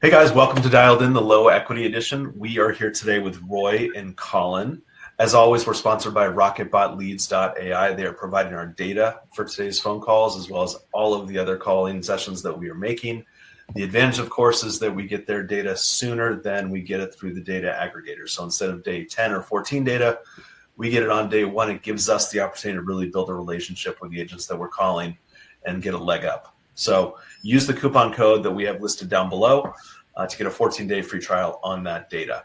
Hey guys, welcome to Dialed In, the Low Equity Edition. We are here today with Roy and Collin. As always, we're sponsored by RocketBotLeads.ai. They are providing our data for today's phone calls, as well as all of the other calling sessions that we are making. The advantage, of course, is that we get their data sooner than we get it through the data aggregator. So instead of day 10 or 14 data, we get it on day one. It gives us the opportunity to really build a relationship with the agents that we're calling and get a leg up. So use the coupon code that we have listed down below to get a 14-day free trial on that data.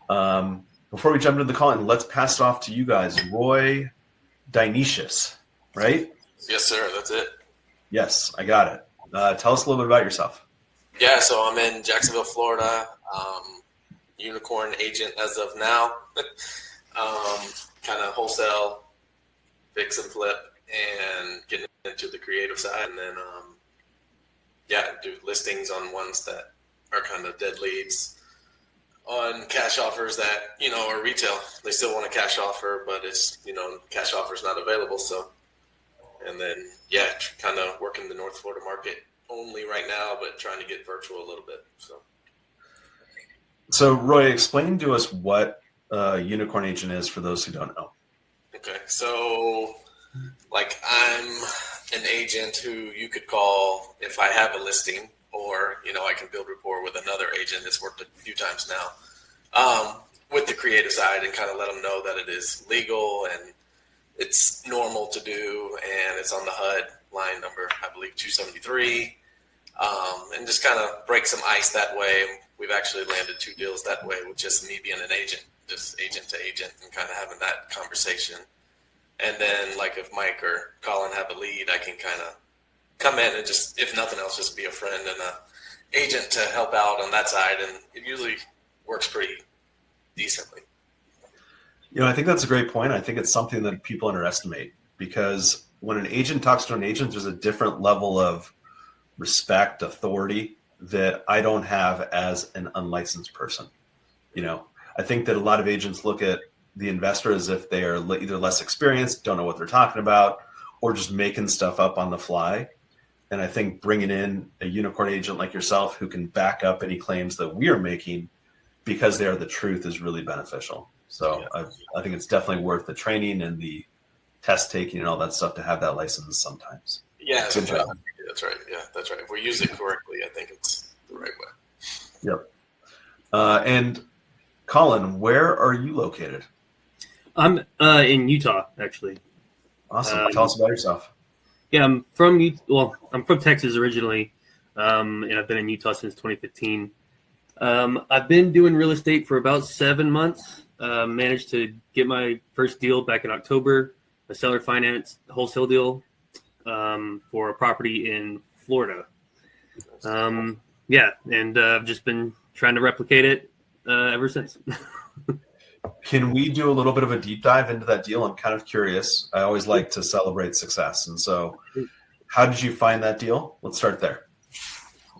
Before we jump into the call-in, let's pass it off to you guys. Roy Dynesius, right? Yes, sir. That's it. Yes, I got it. Tell us a little bit about yourself. Yeah, so I'm in Jacksonville, Florida. Unicorn agent as of now. Kind of wholesale, fix and flip, and getting into the creative side. And then, do listings on ones that are kind of dead leads, on cash offers that, are retail. They still want a cash offer, but it's, cash offer's not available. So, and then, kind of working the North Florida market only right now, but trying to get virtual a little bit. So Roy, explain to us what a unicorn agent is for those who don't know. Okay. So I'm an agent who you could call if I have a listing, or, I can build rapport with another agent that's worked a few times now with the creative side and kind of let them know that it is legal and it's normal to do, and it's on the HUD line number, I believe, 273, and just kind of break some ice that way. We've actually landed 2 deals that way with just me being an agent, just agent to agent, and kind of having that conversation. And then, if Mike or Collin have a lead, I can kind of come in and just, if nothing else, just be a friend and a agent to help out on that side. And it usually works pretty decently. I think that's a great point. I think it's something that people underestimate, because when an agent talks to an agent, there's a different level of respect, authority that I don't have as an unlicensed person. I think that a lot of agents look at the investor as if they are either less experienced, don't know what they're talking about, or just making stuff up on the fly. And I think bringing in a unicorn agent like yourself who can back up any claims that we are making because they are the truth is really beneficial. So yeah. I think it's definitely worth the training and the test taking and all that stuff to have that license sometimes. Yeah, that's right. That's right. Yeah, that's right. If we use it correctly, I think it's the right way. Yep. And Collin, where are you located? I'm in Utah, actually. Awesome. Tell us about yourself. Yeah, I'm from Texas originally, and I've been in Utah since 2015. I've been doing real estate for about 7 months. Managed to get my first deal back in October, a seller finance wholesale deal for a property in Florida. And I've just been trying to replicate it ever since. Can we do a little bit of a deep dive into that deal? I'm kind of curious. I always like to celebrate success. And so how did you find that deal? Let's start there.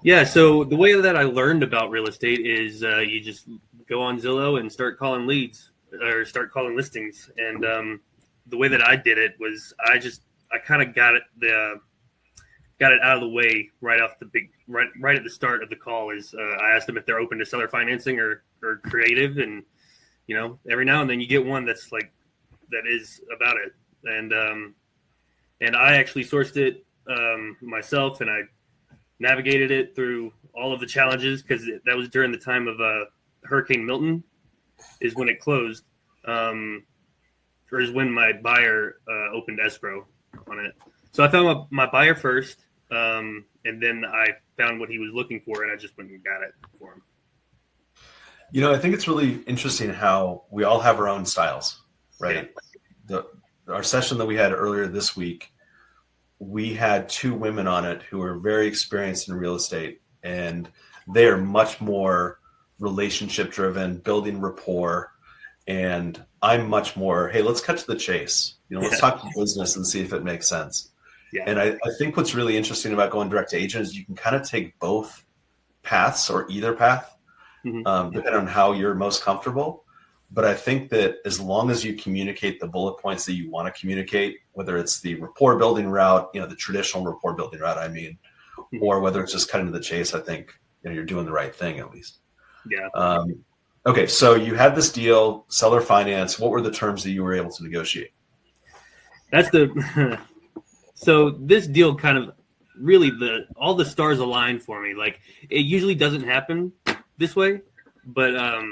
Yeah, so the way that I learned about real estate is you just go on Zillow and start calling leads or start calling listings. And the way that I did it was I kind of got it out of the way right off right at the start of the call. I asked them if they're open to seller financing or creative, and every now and then you get one that's that is about it. And I actually sourced it myself, and I navigated it through all of the challenges, because that was during the time of Hurricane Milton is when it closed, or is when my buyer opened escrow on it. So I found my buyer first, and then I found what he was looking for, and I just went and got it for him. I think it's really interesting how we all have our own styles, right? Yeah. Our session that we had earlier this week, we had 2 women on it who are very experienced in real estate, and they are much more relationship driven, building rapport. And I'm much more, hey, let's cut to the chase. Let's talk business and see if it makes sense. Yeah. And I think what's really interesting about going direct to agent is you can kind of take both paths, or either path, depending on how you're most comfortable. But I think that as long as you communicate the bullet points that you want to communicate, whether it's the rapport building route, the traditional rapport building route, or whether it's just cutting to the chase, I think you're doing the right thing at least. Yeah. Okay, so you had this deal, seller finance. What were the terms that you were able to negotiate? That's the so this deal kind of really all the stars aligned for me. Like, it usually doesn't happen this way, but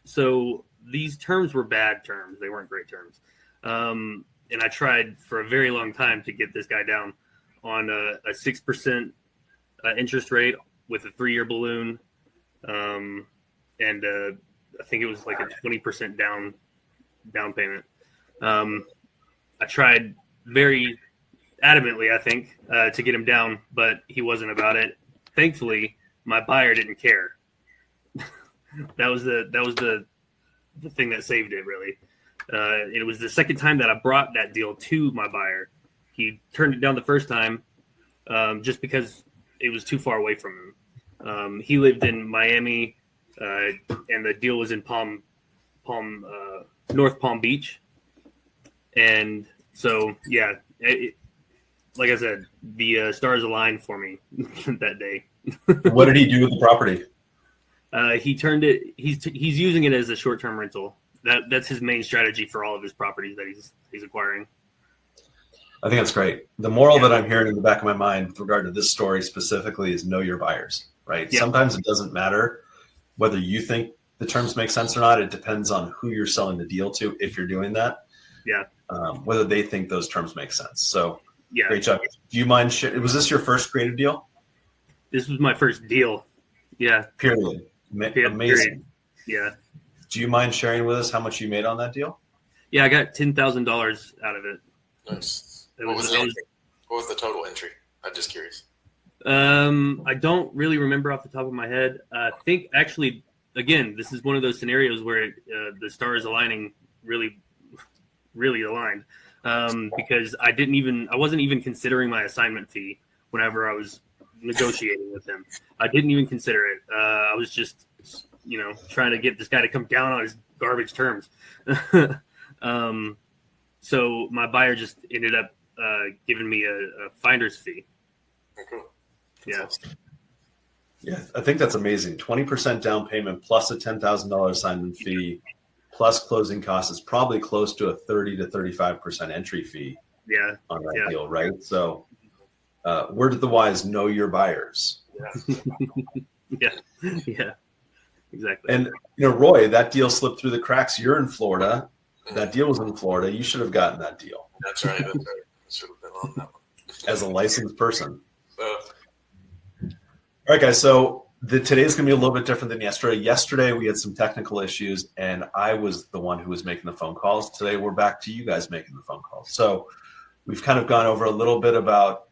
so these terms were bad terms. They weren't great terms. And I tried for a very long time to get this guy down on a 6% interest rate with a 3-year balloon. And I think it was like a 20% down payment. I tried very adamantly, I think, to get him down, but he wasn't about it. Thankfully, my buyer didn't care. That was the thing that saved it, really. It was the second time that I brought that deal to my buyer. He turned it down the first time just because it was too far away from him. He lived in Miami, and the deal was in North Palm Beach. And so, yeah, like I said, the stars aligned for me that day. What did he do with the property? He turned it. He's using it as a short-term rental. That's his main strategy for all of his properties that he's acquiring. I think that's great. The moral that I'm hearing in the back of my mind with regard to this story specifically is know your buyers, right? Yeah. Sometimes it doesn't matter whether you think the terms make sense or not. It depends on who you're selling the deal to if you're doing that. Yeah. Whether they think those terms make sense. So yeah. Great job. Do you mind was this your first creative deal? This was my first deal. Yeah. Period. Amazing. Period. Yeah. Do you mind sharing with us how much you made on that deal? Yeah, I got $10,000 out of it. Nice. What was the total entry? I'm just curious. I don't really remember off the top of my head. I think actually, again, this is one of those scenarios where the stars aligning really, really aligned. Because I wasn't even considering my assignment fee whenever I was negotiating with him. I didn't even consider it. I was just, trying to get this guy to come down on his garbage terms. So my buyer just ended up giving me a finder's fee. Cool. Yeah. Yeah, I think that's amazing. 20% down payment plus a $10,000 assignment fee plus closing costs is probably close to a 30 to 35% entry fee. Yeah. On that deal, right? So, word of the wise: know your buyers. Yeah. Yeah. Exactly. And Roy, that deal slipped through the cracks. You're in Florida. That deal was in Florida. You should have gotten that deal. That's right. I should have been on that one. As a licensed person. All right, guys. So today's going to be a little bit different than yesterday. Yesterday, we had some technical issues, and I was the one who was making the phone calls. Today, we're back to you guys making the phone calls. So we've kind of gone over a little bit about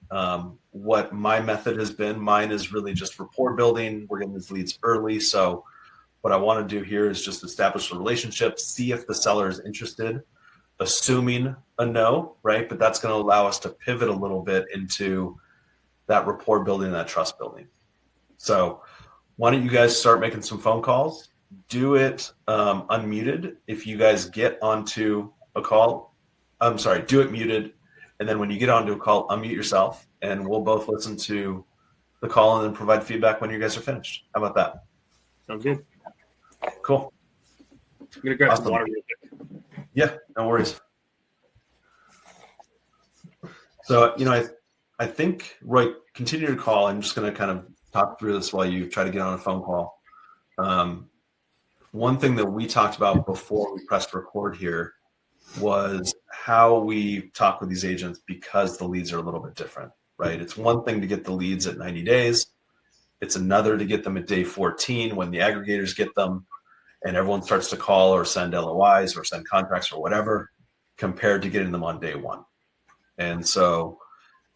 what my method has been. Mine is really just rapport building. We're getting these leads early. So what I want to do here is just establish a relationship, see if the seller is interested, assuming a no, right? But that's going to allow us to pivot a little bit into that rapport building, that trust building. So why don't you guys start making some phone calls? Do it unmuted. If you guys get onto a call, do it muted. And then when you get onto a call, unmute yourself, and we'll both listen to the call and then provide feedback when you guys are finished. How about that? Sounds good. Cool. I'm going to grab some water real quick. Yeah, no worries. So, I think, Roy, continue to call. I'm just going to kind of talk through this while you try to get on a phone call. One thing that we talked about before we pressed record here was how we talk with these agents because the leads are a little bit different, right? It's one thing to get the leads at 90 days. It's another to get them at day 14 when the aggregators get them and everyone starts to call or send LOIs or send contracts or whatever, compared to getting them on day one. And so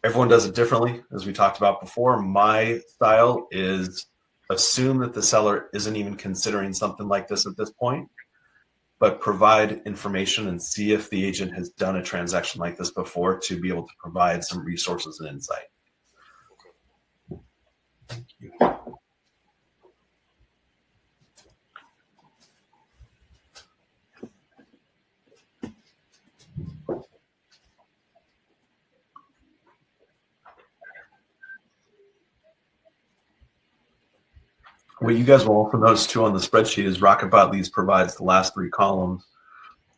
everyone does it differently, as we talked about before. My style is assume that the seller isn't even considering something like this at this point, but provide information and see if the agent has done a transaction like this before to be able to provide some resources and insight. Thank you. What you guys will also notice too on the spreadsheet is Rocketbot Leads provides the last 3 columns,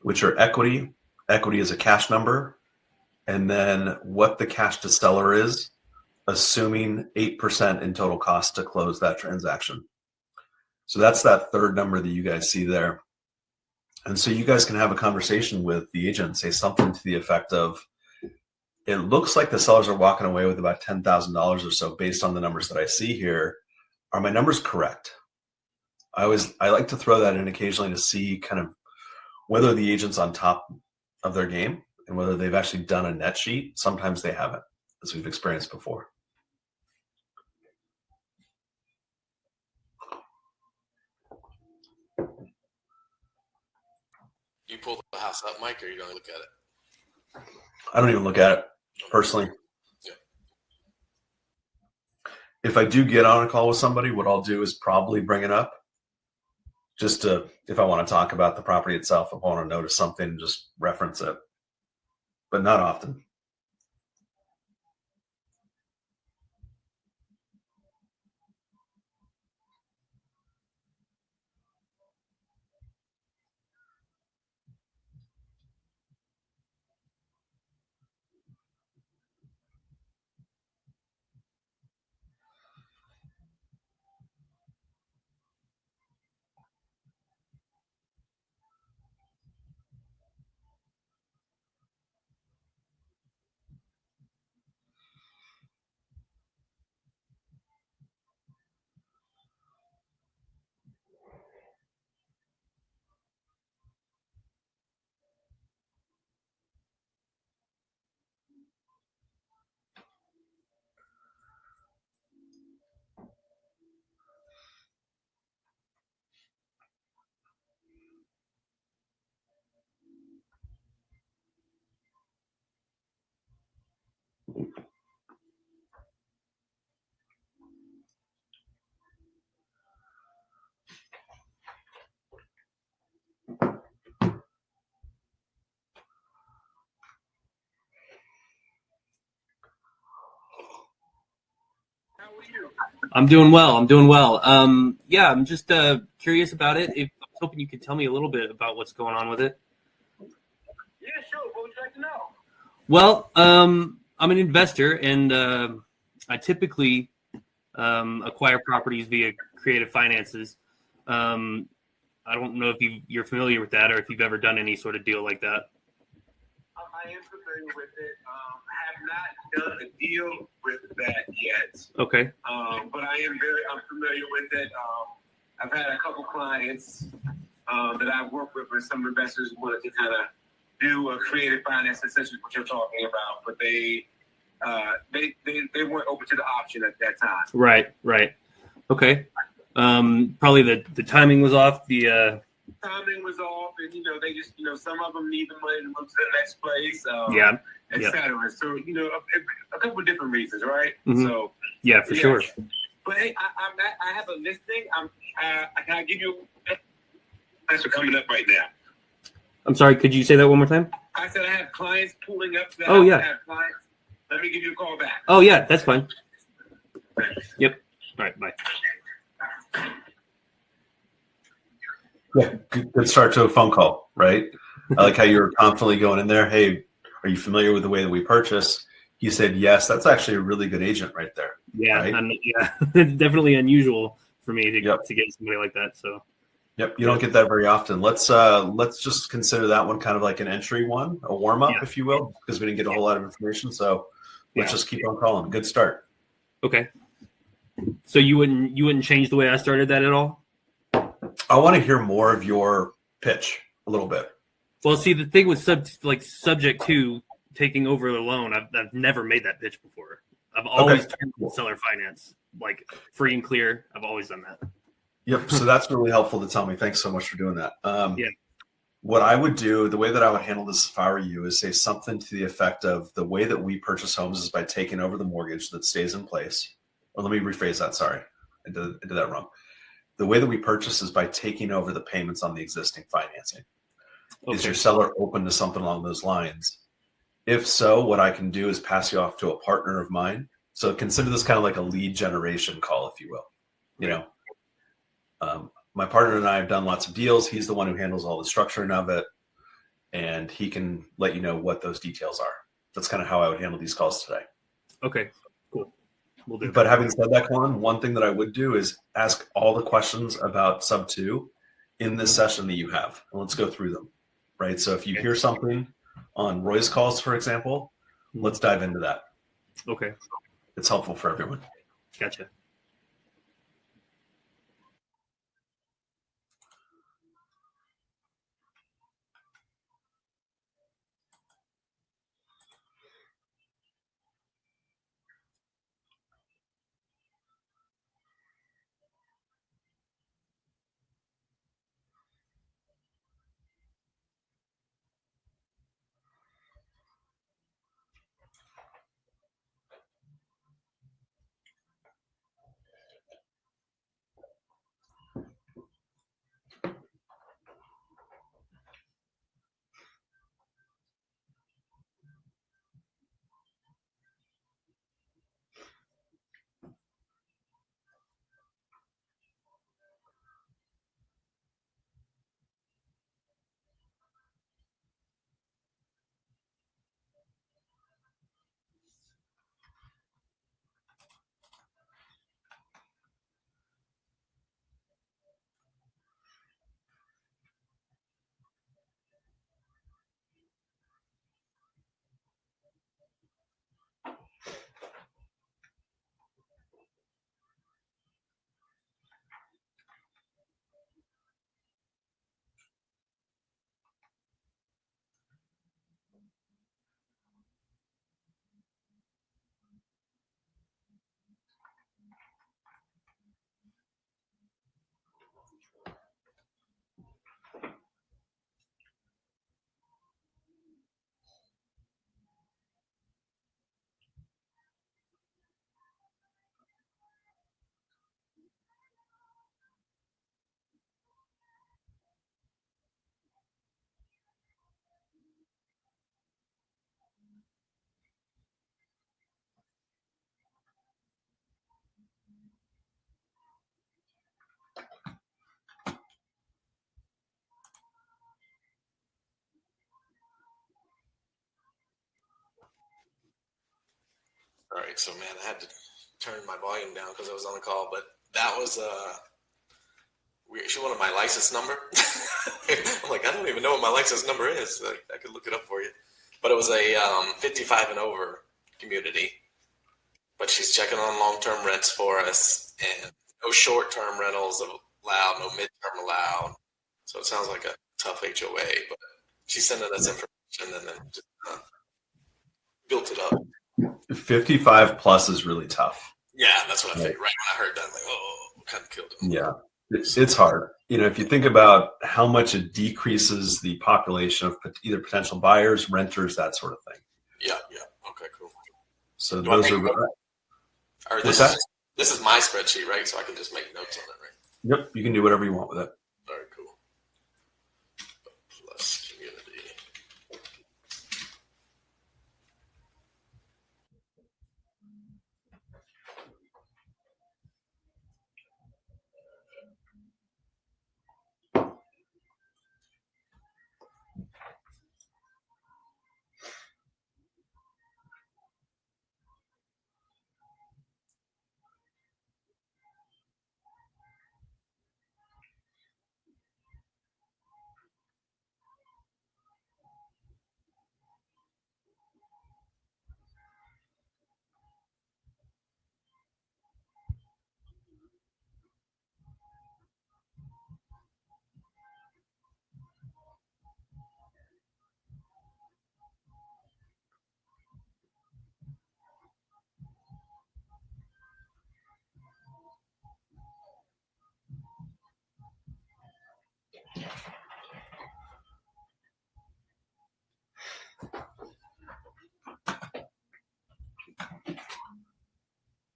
which are equity. Equity is a cash number, and then what the cash to seller is, assuming 8% in total cost to close that transaction. So that's that third number that you guys see there. And so you guys can have a conversation with the agent, say something to the effect of, it looks like the sellers are walking away with about $10,000 or so based on the numbers that I see here. Are my numbers correct? I like to throw that in occasionally to see kind of whether the agent's on top of their game and whether they've actually done a net sheet. Sometimes they haven't, as we've experienced before. You pull the house up, Mike, or you don't look at it? I don't even look at it personally. Yeah. If I do get on a call with somebody, what I'll do is probably bring it up just to, if I want to talk about the property itself, if I want to notice something, just reference it, but not often. I'm doing well. Yeah, I'm just curious about it. I was hoping you could tell me a little bit about what's going on with it. Yeah, sure. What would you like to know? Well, I'm an investor, and I typically acquire properties via creative finances. I don't know if you're familiar with that or if you've ever done any sort of deal like that. I am familiar with it. I have not done a deal with that yet. Okay. But I'm familiar with it. I've had a couple clients that I've worked with, and some investors wanted to kind of do a creative finance, essentially what you're talking about, but they weren't open to the option at that time. Right. Okay. Probably the timing was off. The timing was off, and they just some of them need the money to move to the next place. Etc. So a couple of different reasons, right? Mm-hmm. So yeah, for sure. But hey, I have a listing. Can I give you? Thanks for coming up right now. I'm sorry. Could you say that one more time? I said I have clients pulling up. Oh yeah. I have clients. Let me give you a call back. Oh yeah, that's fine. Thanks. Yep. All right. Bye. Yeah, good start to a phone call, right? I like how you're constantly going in there. Hey, are you familiar with the way that we purchase? He said yes. That's actually a really good agent right there. Yeah, right? It's definitely unusual for me to Yep. to get somebody like that. So. Yep, you don't get that very often. Let's just consider that one kind of like an entry one, a warm up, if you will, because we didn't get a whole lot of information. So let's just keep on calling. Good start. Okay. So you wouldn't change the way I started that at all? I want to hear more of your pitch a little bit. Well, see, the thing with subject to taking over the loan, I've never made that pitch before. I've always turned to seller finance, like free and clear. I've always done that. Yep. So that's really helpful to tell me. Thanks so much for doing that. What I would do, the way that I would handle this if I were you, is say something to the effect of the way that we purchase homes is by taking over the mortgage that stays in place. Or let me rephrase that. Sorry, I did that wrong. The way that we purchase is by taking over the payments on the existing financing. Okay. Is your seller open to something along those lines? If so, what I can do is pass you off to a partner of mine. So consider this kind of like a lead generation call, if you will. My partner and I have done lots of deals. He's the one who handles all the structuring of it, and he can let you know what those details are. That's kind of how I would handle these calls today. Okay, cool. We'll do. But having said that, Collin, one thing that I would do is ask all the questions about sub 2 in this session that you have. And let's go through them, right? So if you hear something on Roy's calls, for example, let's dive into that. Okay. It's helpful for everyone. Gotcha. All right, so man, I had to turn my volume down because I was on the call, but that was weird. She wanted my license number. I'm like, I don't even know what my license number is. Like, I could look it up for you. But it was a 55 and over community. But she's checking on long-term rents for us, and no short-term rentals allowed, no mid-term allowed. So it sounds like a tough HOA, but she's sending us information and then just built it up. 55 plus is really tough. Yeah, that's what I figured. Right when I heard that, I'm like, oh, kind of killed him. Yeah, it's hard. If you think about how much it decreases the population of either potential buyers, renters, that sort of thing. Yeah. Okay, cool. So those are. Or this is my spreadsheet, right? So I can just make notes on it, right? Yep, you can do whatever you want with it. All right, cool. Plus community.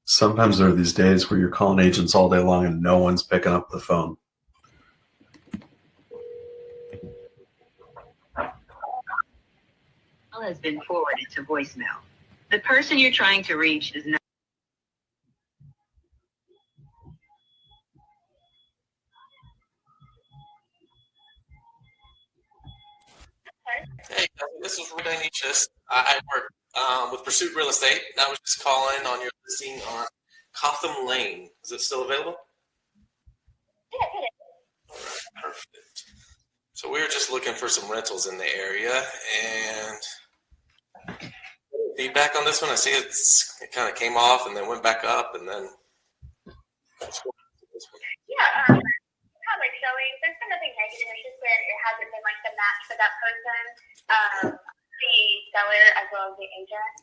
Sometimes there are these days where you're calling agents all day long and no one's picking up the phone. Call has been forwarded to voicemail. The person you're trying to reach is not. purchase. I work with Pursuit Real Estate, and I was just calling on your listing on Cotham Lane. Is it still available? Yeah, it is. All right, perfect. So we were just looking for some rentals in the area, and feedback on this one. I see it kind of came off and then went back up, and then. Yeah, public showings. There's been nothing negative. It's just that it hasn't been like the match for that person, the seller as well as the agent.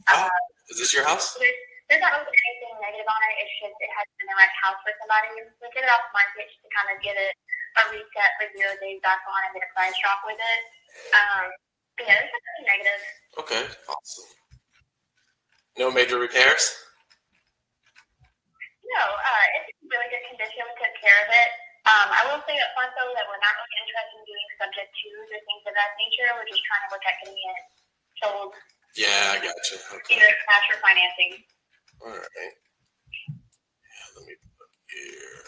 Is this your house? There's not really anything negative on it. It's just it hasn't been the right house for somebody. We get it off the market just to kind of get it a reset for 0 days back on and get a price drop with it. But yeah, there's nothing negative. Okay, awesome. No major repairs? No, it's in really good condition. We took care of it. I will say up front though that we're not really interested in doing subject twos or things of that nature. We're just trying to look at getting it sold. Yeah, I gotcha. Okay. Either cash or financing. All right. Yeah, let me put here.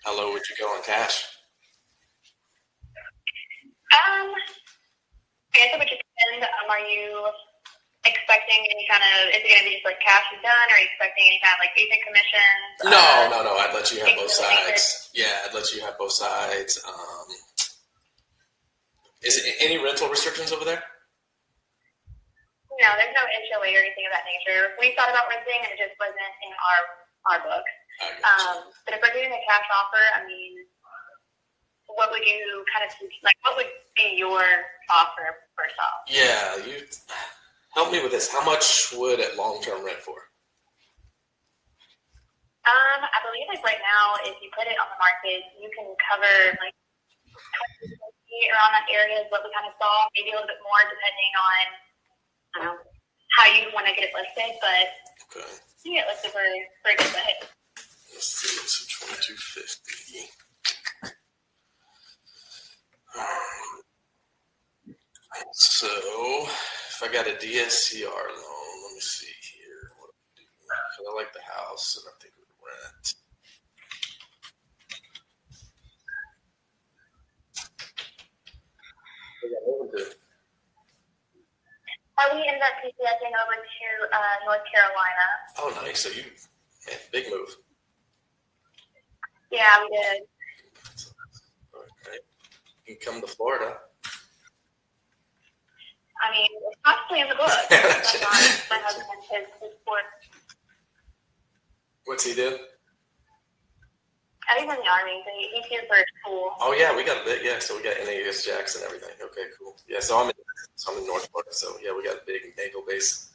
How low would you go on cash? I guess it would just depend. Are you expecting any kind of, is it going to be just like cash and done, or are you expecting any kind of like agent commissions? No. I'd let you have both sides. Yeah, I'd let you have both sides. Is it any rental restrictions over there? No, there's no HOA or anything of that nature. We thought about renting and it just wasn't in our books. But if we're doing a cash offer, I mean, what would you kind of like? What would be your offer first off? Yeah, you help me with this. How much would it long-term rent for? I believe like right now, if you put it on the market, you can cover like 20 around that area is what we kind of saw. Maybe a little bit more depending on how you want to get it listed, but you get listed for a good bit. Let's see, so 2250. So if I got a DSCR loan, let me see here. What do I do? Because I like the house and I think it would rent. We ended up PCSing over to North Carolina. Oh, nice. So big move. Yeah, we did. Okay. You can come to Florida. I mean, it's possibly in the book. That's not my husband, his sport. What's he do? He's in the Army, so he's here for school. Oh, yeah, we got a bit. Yeah, so we got NAS Jacks and everything. Okay, cool. Yeah, so I'm in North Florida, so yeah, we got a big naval base.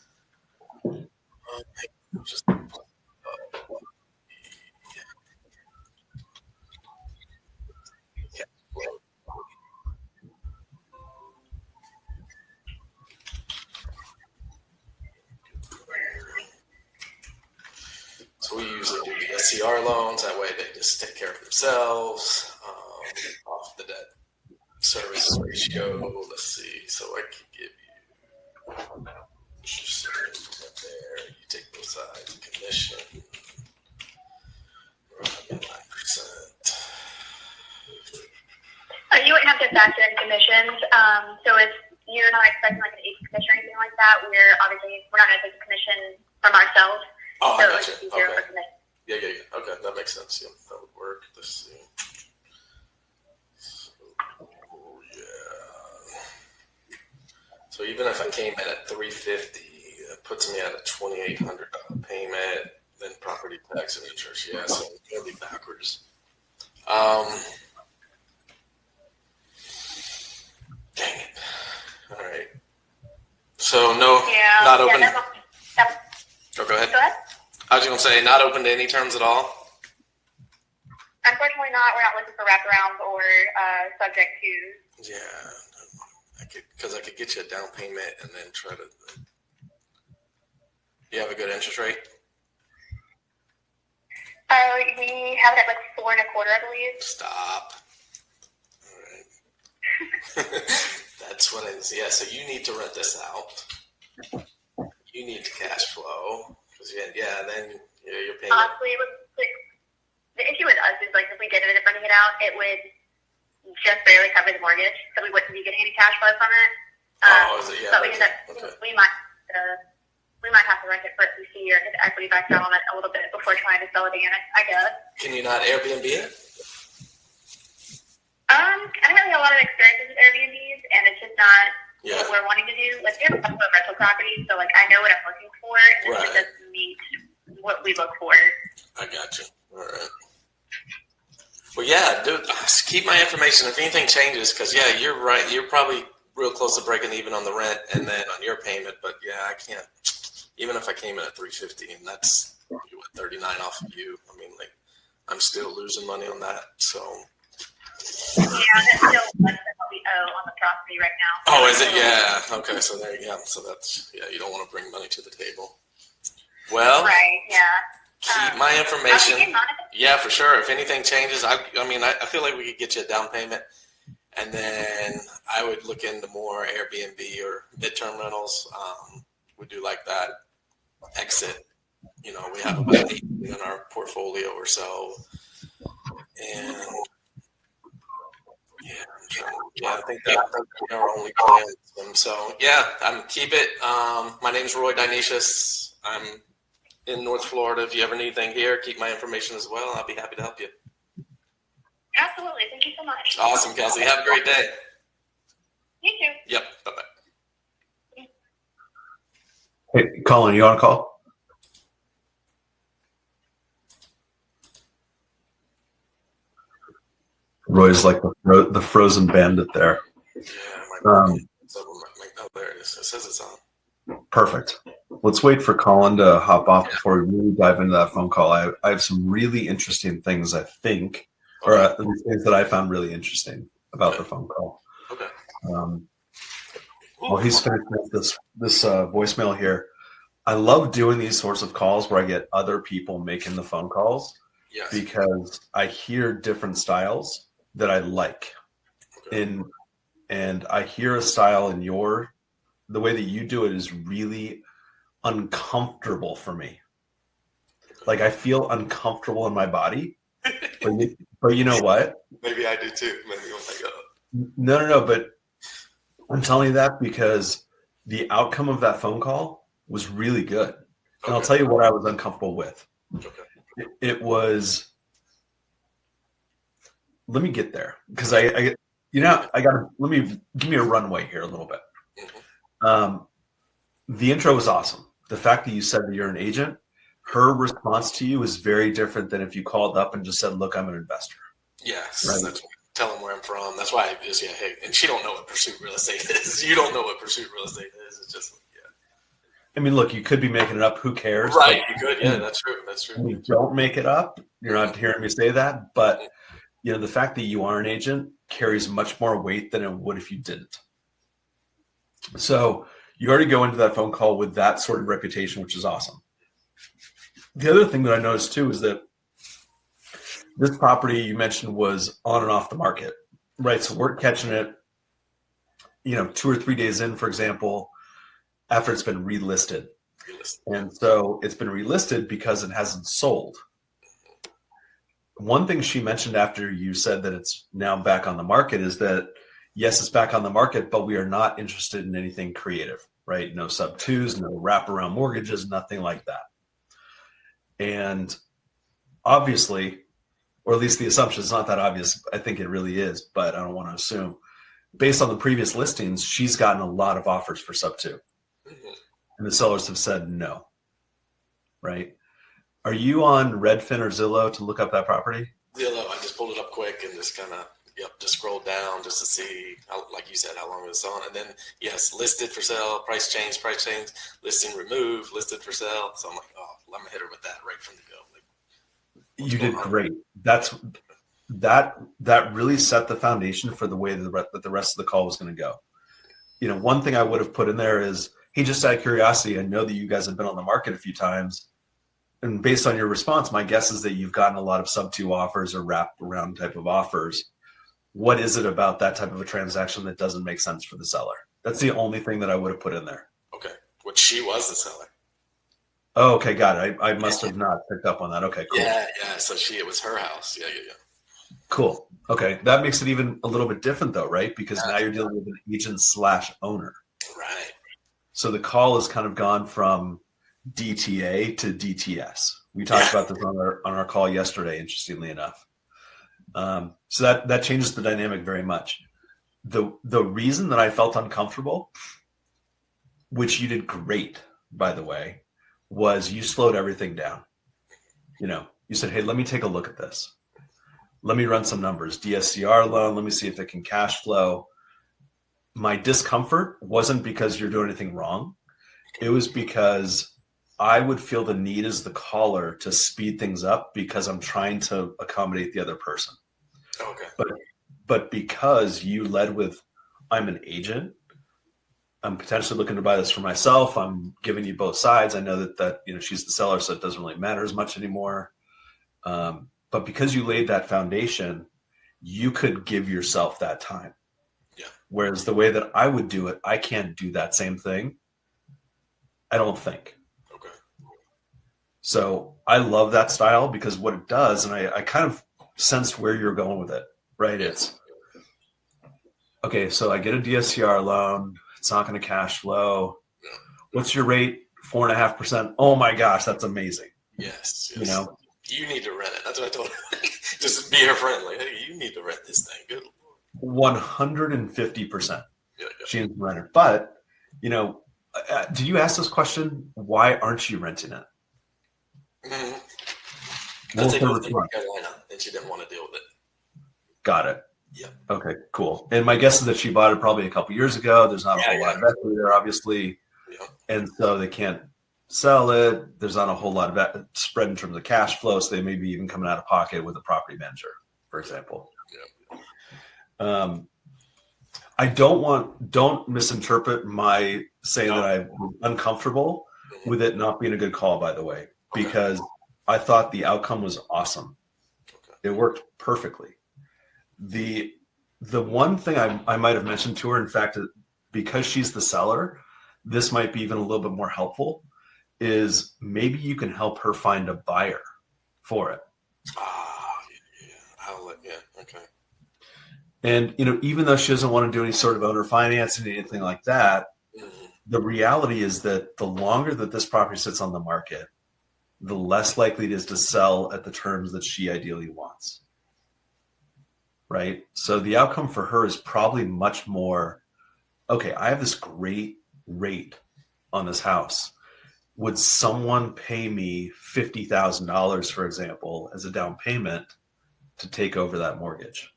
So we usually do the SCR loans. That way they just take care of themselves off the debt service ratio. Let's see. So I can give you there. You take both sides. Commission. 9%. You wouldn't have to factor in commissions. So if you're not expecting like an agent commission or anything like that, we're not going to take a commission from ourselves. Oh, so I got you. Okay. Yeah. Okay, that makes sense. Yeah, that would work. Let's see. So even if I came in at $350, it puts me at a $2,800 payment, then property tax and interest. Yeah, so it's gonna be backwards. Dang it. All right. So not open. Oh, go ahead. Go ahead. I was going to say, not open to any terms at all? Unfortunately not. We're not looking for wraparounds or subject to. Yeah. Because I could get you a down payment and then try to. You have a good interest rate? We have it at like 4.25, I believe. Stop. All right. That's what yeah, so you need to rent this out. You need to cash flow. Then you're paying. Honestly, the issue with us is like if we did it and renting it out, it would just barely cover the mortgage, so we wouldn't be getting any cash flow from it. Is it? Yeah. But we ended up, we might have to rent it for at least a year and get the equity back down on it a little bit before trying to sell it again, I guess. Can you not Airbnb it? I don't really have a lot of experience with Airbnbs, and it's just not what we're wanting to do. Like, we have a couple of rental properties, so like I know what I'm looking for, and it doesn't meet what we look for. I got you. All right. Well, yeah, dude, keep my information if anything changes, because yeah, you're right. You're probably real close to breaking even on the rent and then on your payment, but yeah, I can't. Even if I came in at $350, and that's what, $39 off of you. I mean, like, I'm still losing money on that. So. Yeah, that's still less than what we owe on the property right now. Oh, is it? Yeah. Okay. So there. Yeah. So that's you don't want to bring money to the table. Well. Right. Yeah. Keep my information. Yeah, for sure. If anything changes, I feel like we could get you a down payment, and then I would look into more Airbnb or midterm rentals. We do like that exit. You know, we have about 8 in our portfolio or so, and I think that's our only plan. So yeah, keep it. My name's Roy Dynesius. I'm in North Florida. If you ever need anything here, keep my information as well. I'll be happy to help you. Absolutely. Thank you so much. Awesome, Kelsey. Have a great day. You too. Yep. Bye-bye. Hey, Collin, you on a call? Roy's like the frozen bandit there. Yeah, there it is. It says it's on. Perfect. Let's wait for Collin to hop off before we really dive into that phone call. I have some really interesting things, I think, or things that I found really interesting about the phone call. Okay. Well, he's finished with this voicemail here. I love doing these sorts of calls where I get other people making the phone calls because I hear different styles that I like. Okay. And I hear a style in the way that you do it is really uncomfortable for me. Like I feel uncomfortable in my body, but you know what? Maybe I do too. Maybe oh my God. No. But I'm telling you that because the outcome of that phone call was really good. And I'll tell you what I was uncomfortable with. Okay. It was, let me get there because I give me a runway here a little bit. Mm-hmm. The intro was awesome. The fact that you said that you're an agent, her response to you is very different than if you called up and just said, look, I'm an investor. Yes. Right? That's tell them where I'm from. That's why I just, hey, and she don't know what Pursuit Real Estate is. You don't know what Pursuit Real Estate is. It's just, I mean, look, you could be making it up. Who cares? Right. You could. Yeah, that's true. That's true. You don't make it up. You're not hearing me say that. But, you know, the fact that you are an agent carries much more weight than it would if you didn't. So you already go into that phone call with that sort of reputation, which is awesome. The other thing that I noticed too is that this property you mentioned was on and off the market, right? So we're catching it, 2 or 3 days in, for example, after it's been relisted. And so it's been relisted because it hasn't sold. One thing she mentioned after you said that it's now back on the market is that, yes, it's back on the market, but we are not interested in anything creative, right? No sub-twos, no wraparound mortgages, nothing like that. And obviously, or at least the assumption is not that obvious. I think it really is, but I don't want to assume. Based on the previous listings, she's gotten a lot of offers for sub-2. Mm-hmm. And the sellers have said no, right? Are you on Redfin or Zillow to look up that property? Zillow. I just pulled it up quick and just kind of, just scrolled down just to see, like you said, how long it was on. And then, yes, listed for sale, price change, listing removed, listed for sale. So I'm like, I'm going to hit her with that right from the go. Like, you did great. That really set the foundation for the way that the rest of the call was going to go. One thing I would have put in there is, hey, just out of curiosity, I know that you guys have been on the market a few times. And based on your response, my guess is that you've gotten a lot of sub-2 offers or wrap around type of offers. What is it about that type of a transaction that doesn't make sense for the seller? That's the only thing that I would have put in there. Okay. Which she was the seller. Oh, okay. Got it. I must have not picked up on that. Okay, cool. Yeah. So it was her house. Yeah. Cool. Okay. That makes it even a little bit different though, right? Because now you're dealing with an agent/owner. Right. So the call has kind of gone from DTA to DTS. We talked about this on our call yesterday, interestingly enough. So that changes the dynamic very much. The reason that I felt uncomfortable, which you did great, by the way, was you slowed everything down. You said, hey, let me take a look at this. Let me run some numbers. DSCR loan, let me see if it can cash flow. My discomfort wasn't because you're doing anything wrong. It was because I would feel the need as the caller to speed things up because I'm trying to accommodate the other person. Okay. But because you led with, I'm an agent, I'm potentially looking to buy this for myself. I'm giving you both sides. I know that she's the seller, so it doesn't really matter as much anymore. But because you laid that foundation, you could give yourself that time. Yeah. Whereas the way that I would do it, I can't do that same thing. I don't think. Okay. So I love that style because what it does, and I kind of sensed where you're going with it, right? It's, okay, so I get a DSCR loan. It's not going to cash flow. Yeah. What's your rate? 4.5%. Oh my gosh, that's amazing. Yes. You need to rent it. That's what I told her. Just be her friend. Like, hey, you need to rent this thing. Good Lord. 150%. Yeah. She needs to rent it. But, do you ask this question? Why aren't you renting it? Mm-hmm. I think it was in Carolina, and she didn't want to deal with it. Got it. Yeah. Okay, cool. And my guess is that she bought it probably a couple years ago. There's not a whole lot of equity there, obviously. Yeah. And so they can't sell it. There's not a whole lot of spread in terms of cash flow. So they may be even coming out of pocket with a property manager, for example. Yeah. I don't misinterpret my saying that I'm uncomfortable with it not being a good call, by the way, because I thought the outcome was awesome. Okay. It worked perfectly. The one thing I might have mentioned to her, in fact, because she's the seller, this might be even a little bit more helpful, is maybe you can help her find a buyer for it. Okay. And, even though she doesn't want to do any sort of owner financing, anything like that, the reality is that the longer that this property sits on the market, the less likely it is to sell at the terms that she ideally wants. Right? So the outcome for her is probably much more, okay, I have this great rate on this house. Would someone pay me $50,000, for example, as a down payment to take over that mortgage?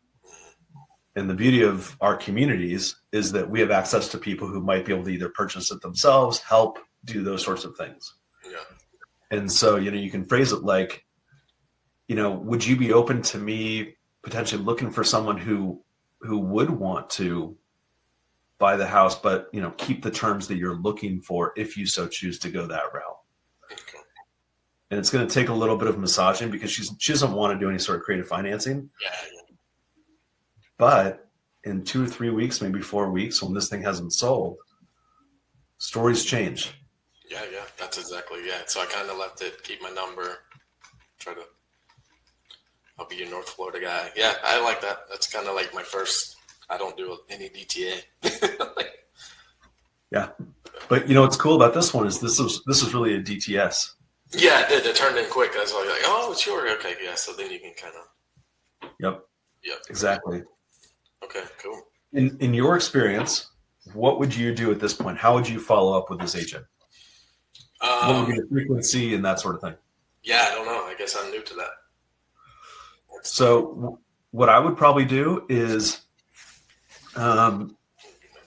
And the beauty of our communities is that we have access to people who might be able to either purchase it themselves, help do those sorts of things. Yeah. And so, you can phrase it like, would you be open to me potentially looking for someone who would want to buy the house, but, keep the terms that you're looking for if you so choose to go that route. Okay. And it's going to take a little bit of massaging because she doesn't want to do any sort of creative financing. Yeah. But in 2 or 3 weeks, maybe 4 weeks, when this thing hasn't sold, stories change. Yeah. That's exactly, So I kind of left it, keep my number, I'll be your North Florida guy. Yeah, I like that. That's kind of like my first, I don't do any DTA. Yeah. But what's cool about this one is this was really a DTS. Yeah, it did. It turned in quick. I was like, oh, sure. Okay, yeah. So then you can kind of. Yep. Exactly. Okay, cool. In your experience, what would you do at this point? How would you follow up with this agent? What would be the frequency and that sort of thing? Yeah, I don't know. I guess I'm new to that. So what I would probably do is,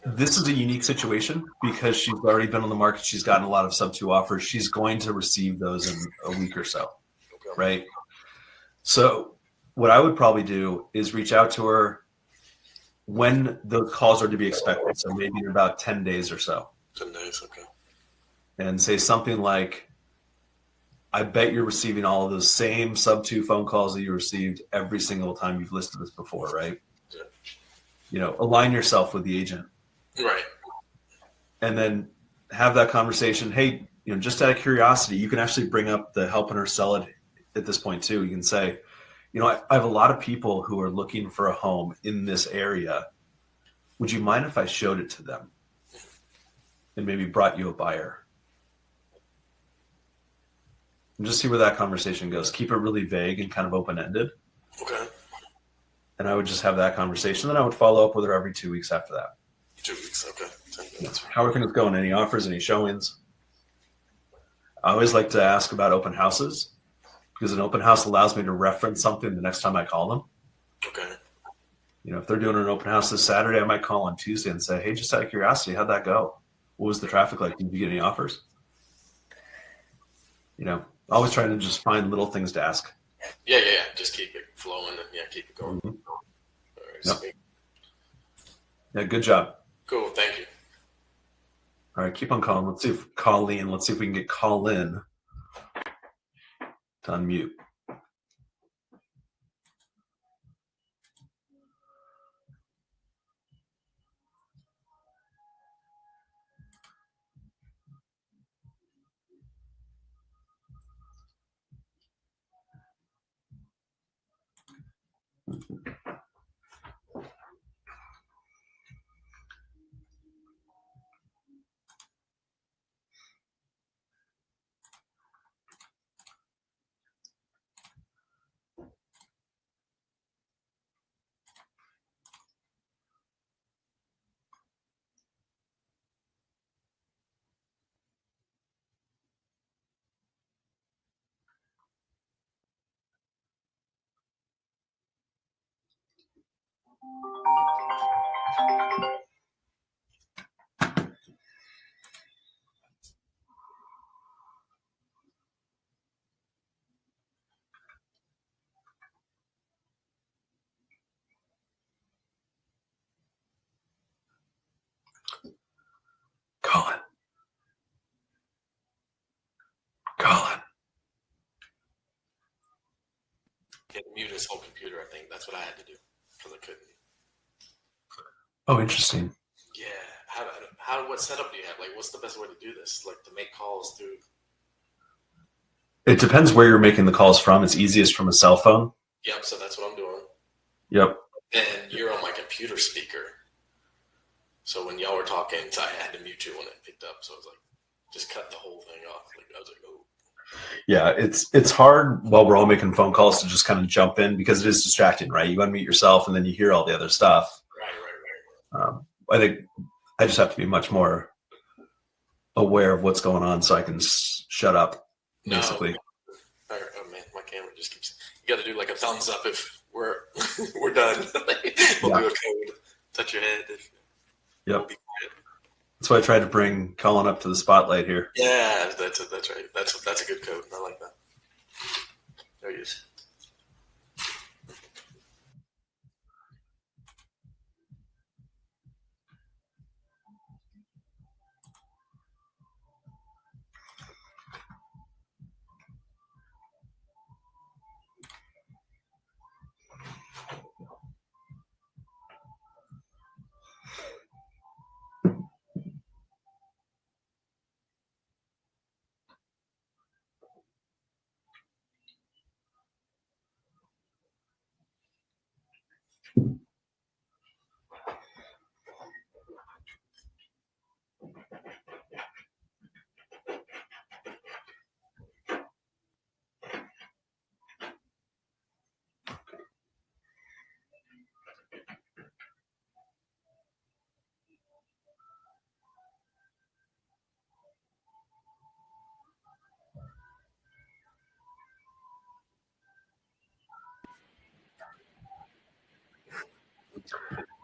this is a unique situation because she's already been on the market. She's gotten a lot of sub-2 offers. She's going to receive those in a week or so, right? So what I would probably do is reach out to her when those calls are to be expected. So maybe in about 10 days or so. 10 days, okay. And say something like, I bet you're receiving all of those same sub-2 phone calls that you received every single time you've listed this before, right? Yeah. Align yourself with the agent. Right. And then have that conversation. Hey, just out of curiosity, you can actually bring up the helping her sell it at this point too. You can say, I have a lot of people who are looking for a home in this area. Would you mind if I showed it to them and maybe brought you a buyer? And just see where that conversation goes. Keep it really vague and kind of open-ended. Okay. And I would just have that conversation. Then I would follow up with her every 2 weeks after that. 2 weeks, okay. How are things going? Any offers, any showings? I always like to ask about open houses because an open house allows me to reference something the next time I call them. Okay. If they're doing an open house this Saturday, I might call on Tuesday and say, hey, just out of curiosity, how'd that go? What was the traffic like? Did you get any offers? Always trying to just find little things to ask. Yeah. Just keep it flowing and keep it going. Mm-hmm. All right, yep. Yeah, good job. Cool, thank you. All right, keep on calling. Let's see if we can get Collin to unmute. Collin. Yeah, mute his whole computer, I think. That's what I had to do because I couldn't. Oh, interesting. Yeah. What setup do you have? Like, what's the best way to do this? Like, to make calls through? It depends where you're making the calls from. It's easiest from a cell phone. Yep, so that's what I'm doing. Yep. And you're on my computer speaker. So when y'all were talking, so I had to mute you when it picked up. So I was like, just cut the whole thing off. Like, I was like, oh. Yeah, it's hard while we're all making phone calls to just kind of jump in because it is distracting, right? You unmute yourself and then you hear all the other stuff. Right. I think I just have to be much more aware of what's going on so I can shut up, basically. No. Oh man, my camera just keeps. You got to do like a thumbs up if we're done. We'll do a code. Touch your head. Yep. We'll be quiet. That's why I tried to bring Collin up to the spotlight here. Yeah, that's right. That's a good code. I like that. There he is.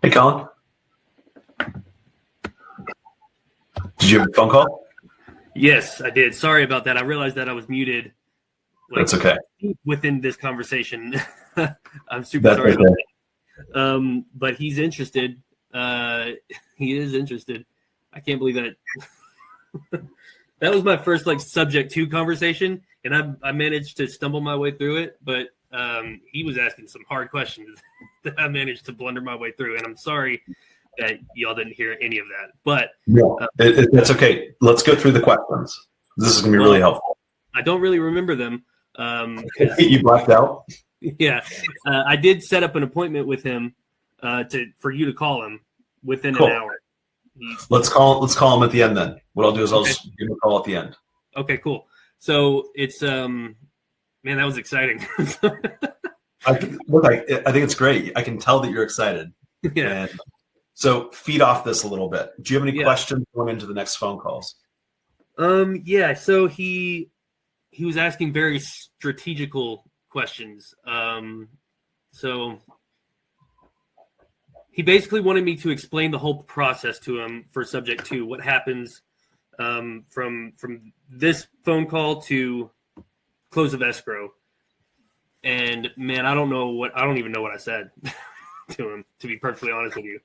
Hey, Collin. Did you have a phone call? Yes, I did. Sorry about that. I realized that I was muted. That's okay. Within this conversation. I'm super sorry about that. But he's interested. He is interested. I can't believe that. That was my first subject to conversation, and I managed to stumble my way through it. But he was asking some hard questions that I managed to blunder my way through, and I'm sorry that y'all didn't hear any of that. But it's okay. Let's go through the questions. This is going to be really helpful. I don't really remember them. You blacked out? Yeah, I did set up an appointment with him for you to call him within Cool. an hour. Let's call him at the end then. What I'll do is I'll just give him a call at the end. Okay, cool. So it's man, that was exciting. I think it's great. I can tell that you're excited. Yeah. And so feed off this a little bit. Do you have any questions going into the next phone calls? Yeah. So he was asking very strategical questions. So he basically wanted me to explain the whole process to him for subject to what happens from this phone call to close of escrow. And man, I don't even know what I said to him, to be perfectly honest with you.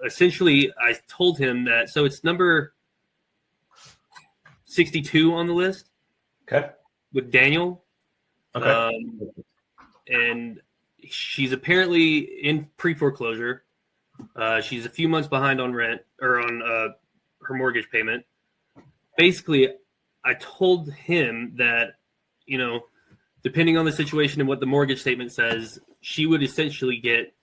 Essentially, I told him that, so it's number 62 on the list. Okay. With Daniel. Okay. And she's apparently in pre-foreclosure. She's a few months behind on rent or on her mortgage payment. Basically, I told him that, depending on the situation and what the mortgage statement says, she would essentially get,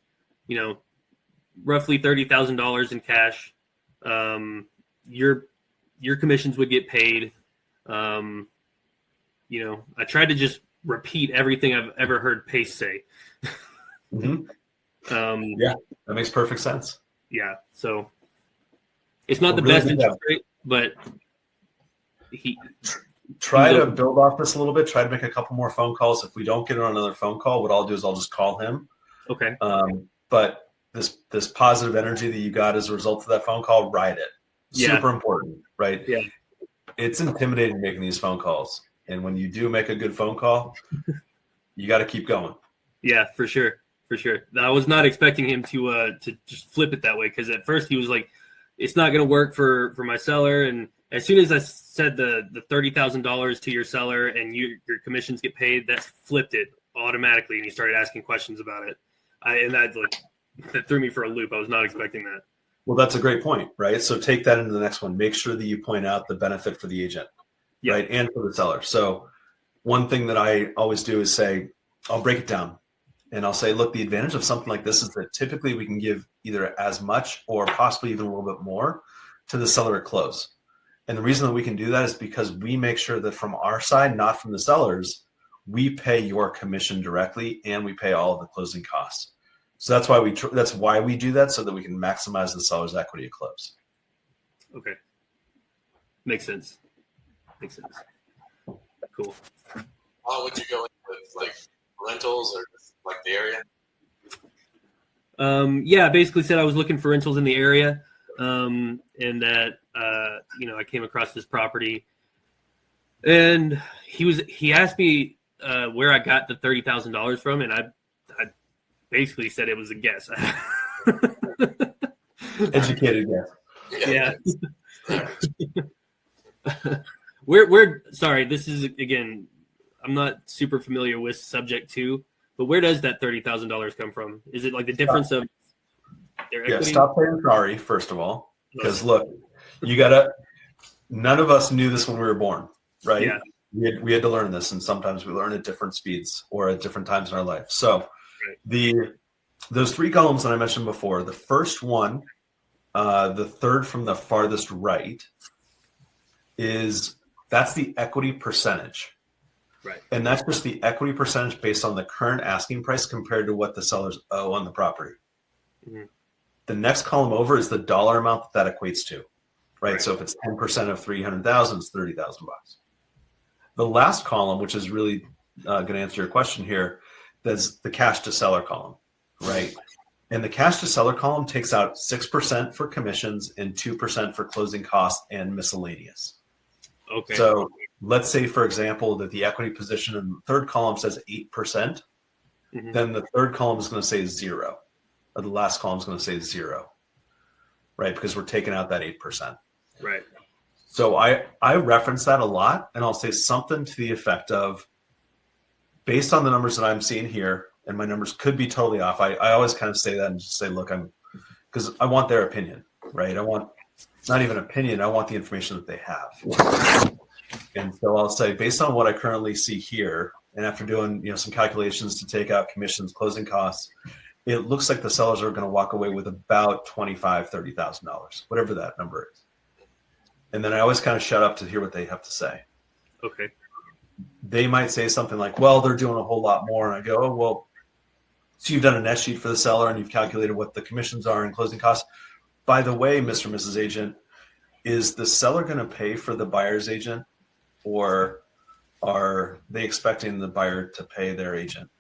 roughly $30,000 in cash. Your commissions would get paid. I tried to just repeat everything I've ever heard Pace say. Mm-hmm. Yeah, that makes perfect sense. Yeah, so it's not the really best interest rate, but try to build off this a little bit. Try to make a couple more phone calls. If we don't get on another phone call, what I'll do is I'll just call him. Okay. But this positive energy that you got as a result of that phone call, ride it. Super important, right? Yeah. It's intimidating making these phone calls. And when you do make a good phone call, you got to keep going. Yeah, for sure. For sure. I was not expecting him to just flip it that way, because at first he was like, it's not going to work for my seller. And as soon as I said the $30,000 to your seller and your commissions get paid, that flipped it automatically. And he started asking questions about it. That threw me for a loop. I was not expecting that. Well, that's a great point, right? So take that into the next one. Make sure that you point out the benefit for the agent, right? And for the seller. So one thing that I always do is say, I'll break it down. And I'll say, look, the advantage of something like this is that typically we can give either as much or possibly even a little bit more to the seller at close. And the reason that we can do that is because we make sure that from our side, not from the sellers, we pay your commission directly and we pay all of the closing costs. So that's why we do that, so that we can maximize the seller's equity at close. Okay. Makes sense. Cool. How would you go with like rentals or like the area? I basically said I was looking for rentals in the area, and that I came across this property, and he asked me where I got the $30,000 from, and I basically said it was a guess. Educated guess. Yeah. We're sorry. This is, again, I'm not super familiar with subject to, but where does that $30,000 come from? Is it like the difference of their equity? Yeah, stop saying sorry, first of all, because look, none of us knew this when we were born, right? Yeah. We had to learn this, and sometimes we learn at different speeds or at different times in our life. So those three columns that I mentioned before, the first one, the third from the farthest right, that's the equity percentage. Right. And that's just the equity percentage based on the current asking price compared to what the sellers owe on the property. Mm-hmm. The next column over is the dollar amount that equates to, right? So if it's 10% of 300,000, it's $30,000. The last column, which is really going to answer your question here, that's the cash to seller column, right? And the cash to seller column takes out 6% for commissions and 2% for closing costs and miscellaneous. Okay. So let's say, for example, that the equity position in the third column says 8%, mm-hmm. Then the third column is going to say 0, or the last column is going to say 0, right? Because we're taking out that 8%. Right. So I reference that a lot, and I'll say something to the effect of, based on the numbers that I'm seeing here, and my numbers could be totally off. I always kind of say that and just say, look, because I want their opinion, right? I want not even opinion. I want the information that they have. And so I'll say, based on what I currently see here, and after doing some calculations to take out commissions, closing costs, it looks like the sellers are going to walk away with about $25,000-$30,000, whatever that number is. And then I always kind of shut up to hear what they have to say. Okay. They might say something like, well, they're doing a whole lot more. And I go, oh, well, so you've done a net sheet for the seller and you've calculated what the commissions are and closing costs. By the way, Mr. and Mrs. Agent, is the seller going to pay for the buyer's agent, or are they expecting the buyer to pay their agent?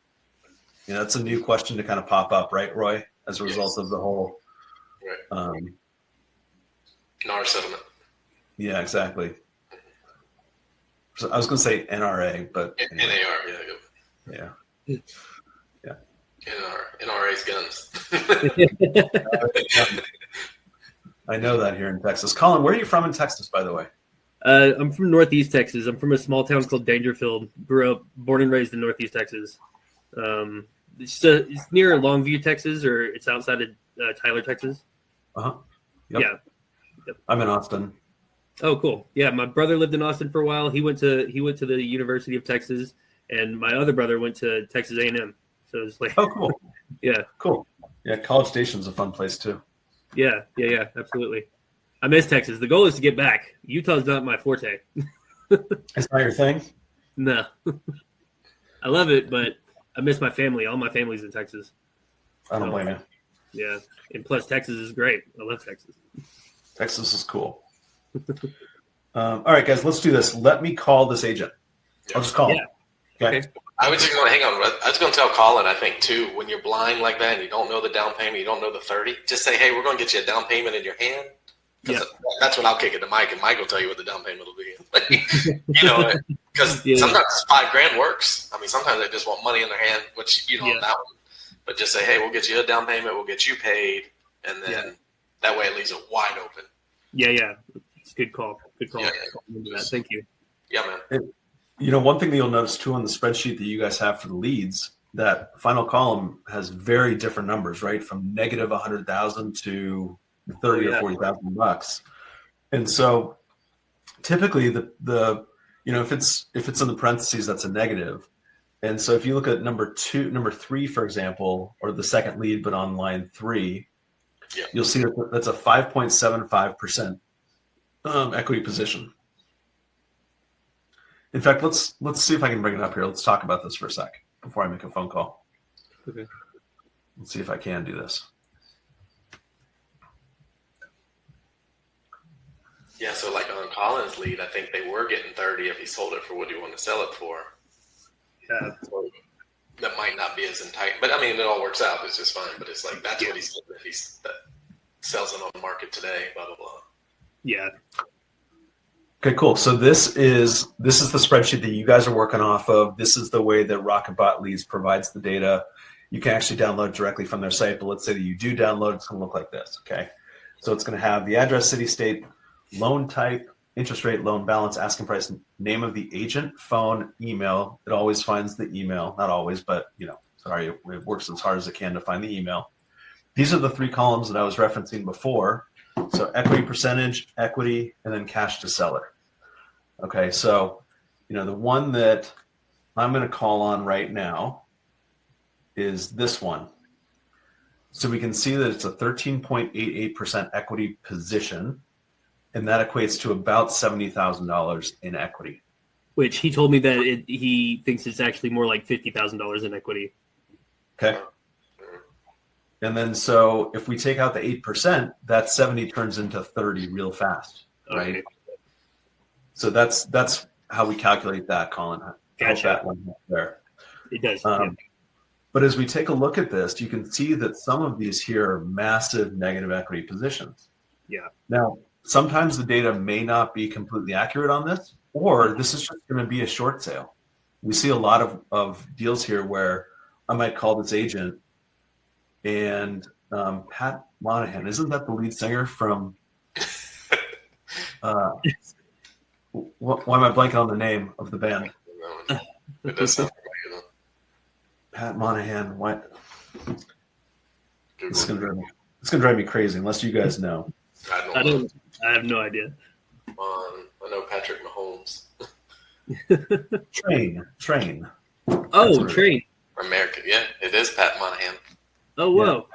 That's a new question to kind of pop up, right, Roy, as a result of the whole NAR settlement. Yeah, exactly. So I was going to say NRA, but anyway. NAR, yeah. NRA's guns. I know that here in Texas. Collin, where are you from in Texas, by the way? I'm from Northeast Texas. I'm from a small town called Dangerfield. Born and raised in Northeast Texas. It's near Longview, Texas, or it's outside of Tyler, Texas. Uh-huh. Yep. Yeah. Yep. I'm in Austin. Oh, cool. Yeah, my brother lived in Austin for a while. He went to the University of Texas, and my other brother went to Texas A&M. So it was like, oh, cool. Yeah. Cool. Yeah, College Station's a fun place too. Yeah, absolutely. I miss Texas. The goal is to get back. Utah's not my forte. It's not your thing? No. I love it, but I miss my family. All my family's in Texas. I don't blame you. Yeah, and plus Texas is great. I love Texas. Texas is cool. All right, guys, let's do this. Let me call this agent. I'll just call him. Okay. I was just going to hang on. I was going to tell Collin, I think, too, when you're blind like that and you don't know the down payment, you don't know the 30, just say, hey, we're going to get you a down payment in your hand. Yeah. That's what I'll kick it to Mike, and Mike will tell you what the down payment will be. Because sometimes $5,000 works. I mean, sometimes they just want money in their hand, which that one. But just say, hey, we'll get you a down payment, we'll get you paid, and then that way it leaves it wide open. Yeah. It's a good call. Good call. Yeah. Thank you. Yeah, man. One thing that you'll notice too on the spreadsheet that you guys have for the leads, that final column has very different numbers, right? From negative 100,000 to 30 or 40,000 bucks. And so typically the if it's in the parentheses, that's a negative. And so if you look at number 3, for example, or the second lead, but on line 3, you'll see that that's a 5.75% equity position. In fact, let's see if I can bring it up here. Let's talk about this for a sec before I make a phone call. Okay. Let's see if I can do this. Yeah, so like on Collin's lead, I think they were getting 30 if he sold it for what he wanted to sell it for. Yeah. So that might not be as enticing. But, I mean, it all works out. It's just fine. But it's like that's what he said if he sells it on the market today, blah, blah, blah. Yeah. Okay, cool. So this is the spreadsheet that you guys are working off of. This is the way that Rocketbot Leads provides the data. You can actually download directly from their site, but let's say that you do download, it's going to look like this, okay? So it's going to have the address, city, state, loan type, interest rate, loan balance, asking price, name of the agent, phone, email. It always finds the email. Not always, but, it works as hard as it can to find the email. These are the 3 columns that I was referencing before. So equity percentage, equity, and then cash to seller. Okay, so, the one that I'm going to call on right now is this one. So we can see that it's a 13.88% equity position, and that equates to about $70,000 in equity. Which he told me that he thinks it's actually more like $50,000 in equity. Okay. And then so if we take out the 8%, that 70 turns into 30 real fast, right? Okay. So that's how we calculate that, Collin. Gotcha. That one there. It does. But as we take a look at this, you can see that some of these here are massive negative equity positions. Yeah. Now, sometimes the data may not be completely accurate on this, or this is just going to be a short sale. We see a lot of deals here where I might call this agent, and Pat Monahan, isn't that the lead singer from why am I blanking on the name of the band? It does sound familiar, though. Pat Monahan, what? It's gonna drive me crazy unless you guys know. I have no idea. I know Patrick Mahomes. Train. Oh, train. America, yeah, it is Pat Monahan. Oh, whoa.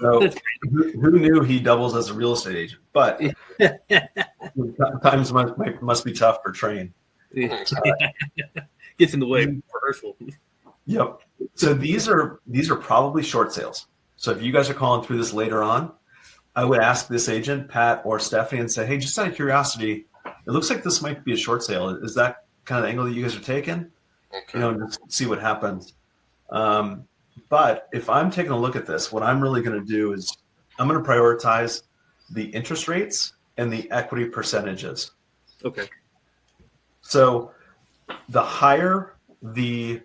So who knew he doubles as a real estate agent? But times must be tough for Train. Gets in the way of rehearsal. Yep. So these are probably short sales. So if you guys are calling through this later on, I would ask this agent, Pat or Stephanie, and say, hey, just out of curiosity, it looks like this might be a short sale. Is that kind of the angle that you guys are taking? Okay. Just see what happens. But if I'm taking a look at this, what I'm really going to do is I'm going to prioritize the interest rates and the equity percentages. Okay. So the higher the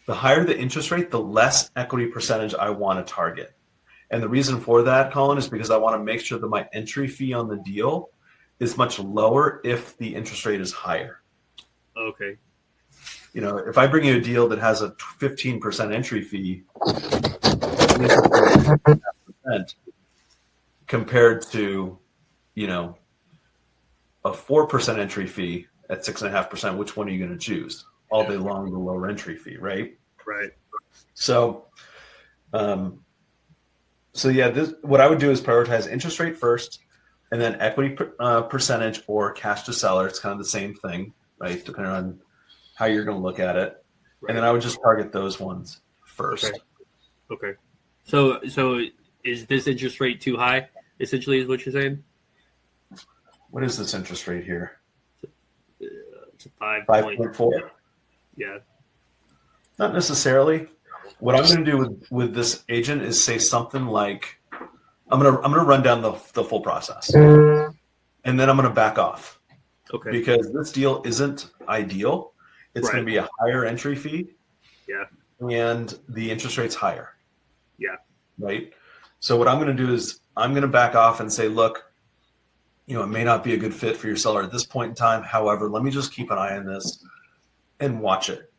interest rate, the less equity percentage I want to target. And the reason for that, Collin, is because I want to make sure that my entry fee on the deal is much lower if the interest rate is higher. Okay. If I bring you a deal that has a 15% entry fee compared to, a 4% entry fee at 6.5%, which one are you going to choose? All day long, the lower entry fee, right? Right. So, what I would do is prioritize interest rate first, and then equity percentage or cash to seller. It's kind of the same thing, right? Depending on how you're going to look at it. Right. And then I would just target those ones first. Okay. So is this interest rate too high, essentially, is what you're saying? What is this interest rate here? It's a 5.4. Yeah. Not necessarily. What I'm going to do with this agent is say something like, I'm going to run down the full process, and then I'm going to back off. Okay. Because this deal isn't ideal. It's Right. going to be a higher entry fee. Yeah. And the interest rate's higher. Yeah. Right. So what I'm going to do is I'm going to back off and say, look, it may not be a good fit for your seller at this point in time. However, let me just keep an eye on this and watch it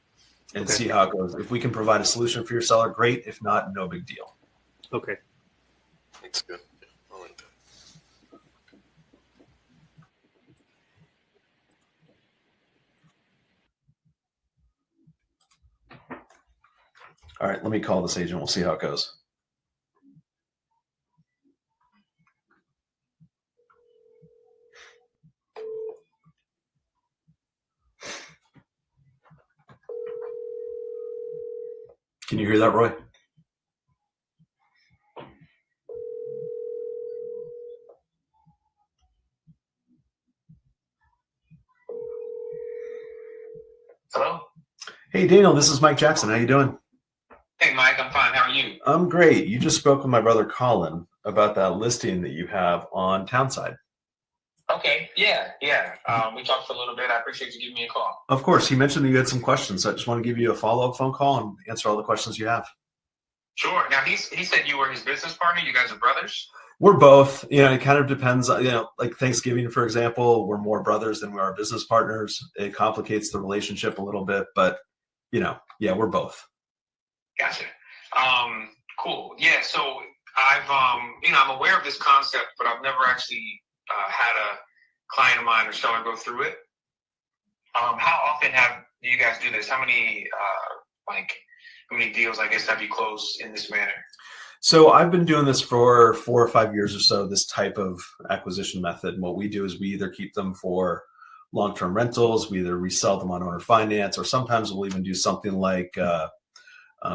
and see how it goes. If we can provide a solution for your seller, great. If not, no big deal. Okay. That's good. I like that. All right, let me call this agent. We'll see how it goes. Can you hear that, Roy? Hello? Hey, Daniel, this is Mike Jackson. How you doing? Hey, Mike, I'm fine. How are you? I'm great. You just spoke with my brother Collin about that listing that you have on Townside. Okay, yeah. We talked for a little bit. I appreciate you giving me a call. Of course. He mentioned that you had some questions, so I just want to give you a follow-up phone call and answer all the questions you have. Sure. Now, he said you were his business partner. You guys are brothers? We're both. It kind of depends. Like Thanksgiving, for example, we're more brothers than we are business partners. It complicates the relationship a little bit, but, we're both. Gotcha. Cool. Yeah, so I'm aware of this concept, but I've never actually had a client of mine or seller go through it. How often do you guys do this? How many deals, I guess, have you closed in this manner? So I've been doing this for 4 or 5 years or so, this type of acquisition method. And what we do is we either keep them for long-term rentals, we either resell them on owner finance, or sometimes we'll even do something like, have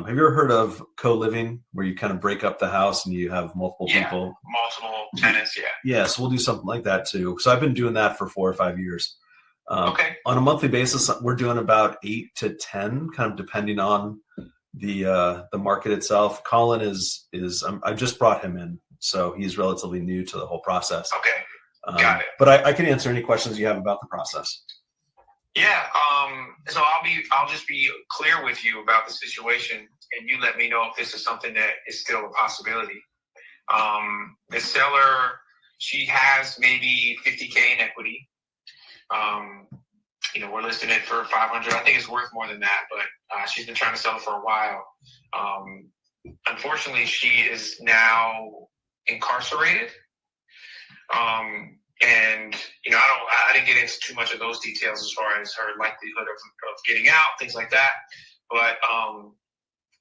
you ever heard of co-living, where you kind of break up the house and you have multiple people? Multiple tenants, yeah. Yeah, so we'll do something like that too. So I've been doing that for 4 or 5 years. Okay. On a monthly basis, we're doing about 8 to 10, kind of depending on the market itself. Collin is I just brought him in, so he's relatively new to the whole process. Okay, got it. But I can answer any questions you have about the process. Yeah. So I'll just be clear with you about the situation, and you let me know if this is something that is still a possibility. The seller, she has maybe $50K in equity. We're listing it for $500. I think it's worth more than that, but she's been trying to sell it for a while. Unfortunately, she is now incarcerated, and I didn't get into too much of those details as far as her likelihood of getting out, things like that. But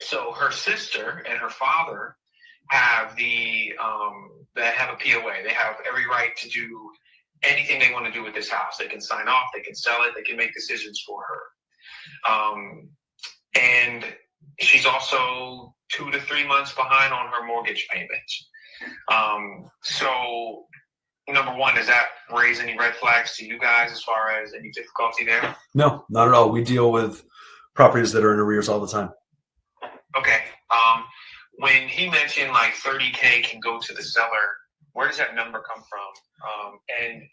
so her sister and her father have they have a POA. They have every right to do anything they want to do with this house. They can sign off, they can sell it, they can make decisions for her. And she's also 2 to 3 months behind on her mortgage payments. So number one, does that raise any red flags to you guys as far as any difficulty there? No, not at all. We deal with properties that are in arrears all the time. Okay. When he mentioned like 30K can go to the seller, where does that number come from? And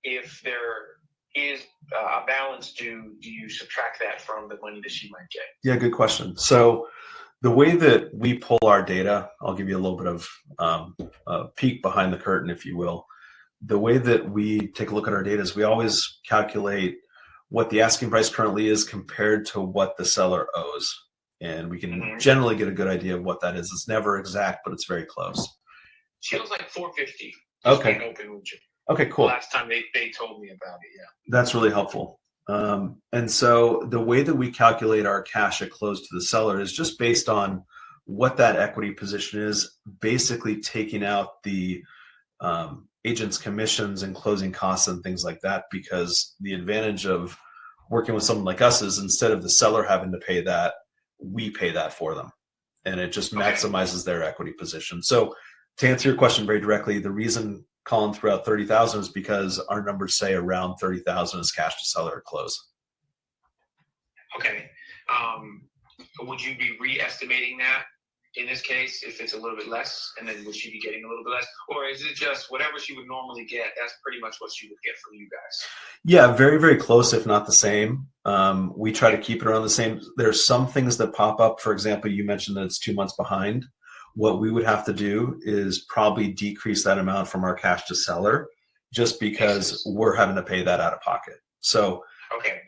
if there is a balance due, do you subtract that from the money that she might get? Yeah, good question. So the way that we pull our data, I'll give you a little bit of a peek behind the curtain, if you will. The way that we take a look at our data is we always calculate what the asking price currently is compared to what the seller owes. And we can generally get a good idea of what that is. It's never exact, but it's very close. She owes like $450. Okay. Open with you. Okay, cool. Last time they told me about it, yeah. That's really helpful. And so the way that we calculate our cash at close to the seller is just based on what that equity position is, basically taking out the agent's commissions and closing costs and things like that, because the advantage of working with someone like us is instead of the seller having to pay that, we pay that for them. And it just maximizes their equity position. So to answer your question very directly, the reason Collin threw out 30,000 is because our numbers say around 30,000 is cash to seller at close. Okay. Would you be re-estimating that in this case if it's a little bit less, and then would she be getting a little bit less, or is it just whatever she would normally get? That's pretty much what she would get from you guys. Yeah, very, very close, if not the same. We try to keep it around the same. There's some things that pop up. For example, you mentioned that it's 2 months behind. What we would have to do is probably decrease that amount from our cash to seller, just because we're having to pay that out of pocket. So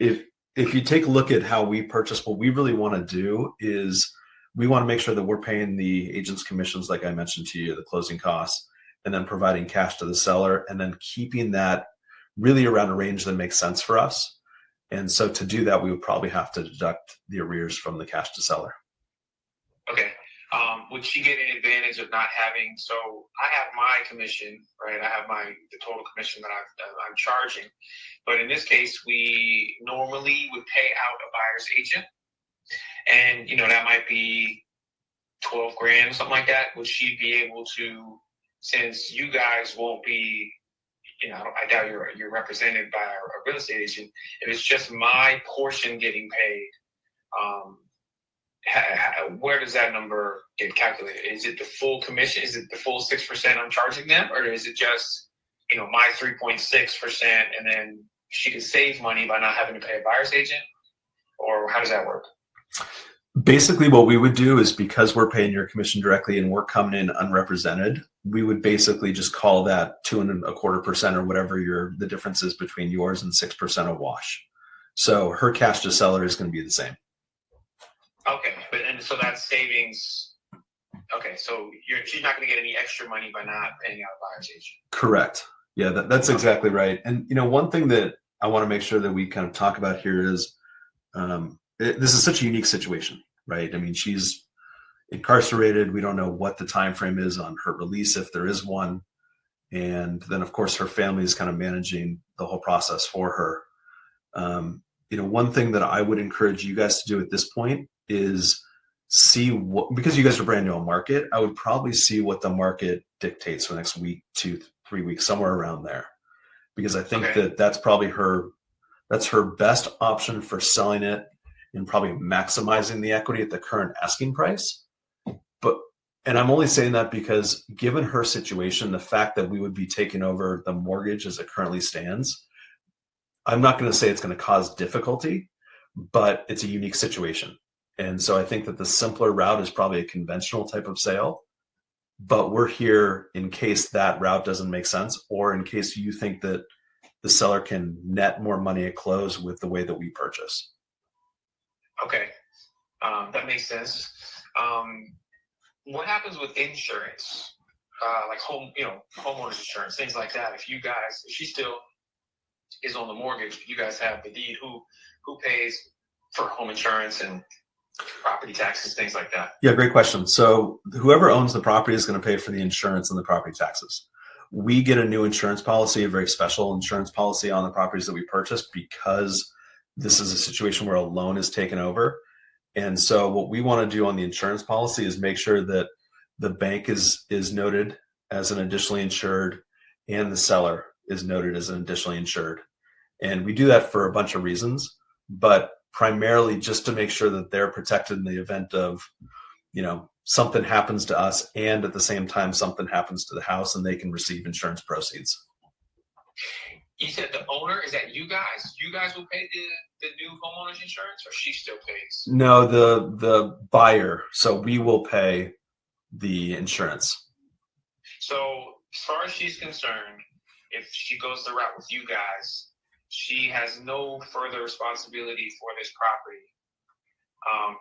if you take a look at how we purchase, what we really want to do is we want to make sure that we're paying the agent's commissions, like I mentioned to you, the closing costs, and then providing cash to the seller, and then keeping that really around a range that makes sense for us. And so to do that, we would probably have to deduct the arrears from the cash to seller. Okay. Would she get an advantage of not having? So I have my commission, right? I have the total commission that I'm charging, but in this case, we normally would pay out a buyer's agent, and that might be 12 grand or something like that. Would she be able to, since you guys won't be, I doubt you're represented by a real estate agent, if it's just my portion getting paid, where does that number get calculated? Is it the full commission? Is it the full 6% I'm charging them, or is it just my 3.6%, and then she could save money by not having to pay a buyer's agent, or how does that work? Basically, what we would do is, because we're paying your commission directly and we're coming in unrepresented, we would basically just call that 2.25% or whatever the difference is between yours and 6% a wash. So her cash to seller is going to be the same. Okay, and so that's savings. Okay, so she's not going to get any extra money by not paying out a buyer's agent. Correct. Yeah, that's exactly right. And one thing that I want to make sure that we kind of talk about here is this is such a unique situation, right? I mean, she's incarcerated. We don't know what the time frame is on her release, if there is one. And then, of course, her family is kind of managing the whole process for her. One thing that I would encourage you guys to do at this point is see what, because you guys are brand new on market, I would probably see what the market dictates for the next week, 2-3 weeks, somewhere around there. Because I think that's probably that's her best option for selling it and probably maximizing the equity at the current asking price. And I'm only saying that because given her situation, the fact that we would be taking over the mortgage as it currently stands, I'm not going to say it's going to cause difficulty, but it's a unique situation. And so I think that the simpler route is probably a conventional type of sale, but we're here in case that route doesn't make sense, or in case you think that the seller can net more money at close with the way that we purchase. Okay. That makes sense. What happens with insurance? Like homeowners insurance, things like that. If she's still is on the mortgage. You guys have the deed. Who pays for home insurance and property taxes, things like that? Yeah, great question. So whoever owns the property is going to pay for the insurance and the property taxes. We get a new insurance policy, a very special insurance policy on the properties that we purchased, because this is a situation where a loan is taken over. And so what we want to do on the insurance policy is make sure that the bank is noted as an additionally insured and the seller is noted as an additionally insured. And we do that for a bunch of reasons, but primarily just to make sure that they're protected in the event of, something happens to us, and at the same time something happens to the house and they can receive insurance proceeds. You said the owner, is that you guys? You guys will pay the new homeowner's insurance, or she still pays? No, the buyer. So we will pay the insurance. So as far as she's concerned, if she goes the route with you guys, she has no further responsibility for this property,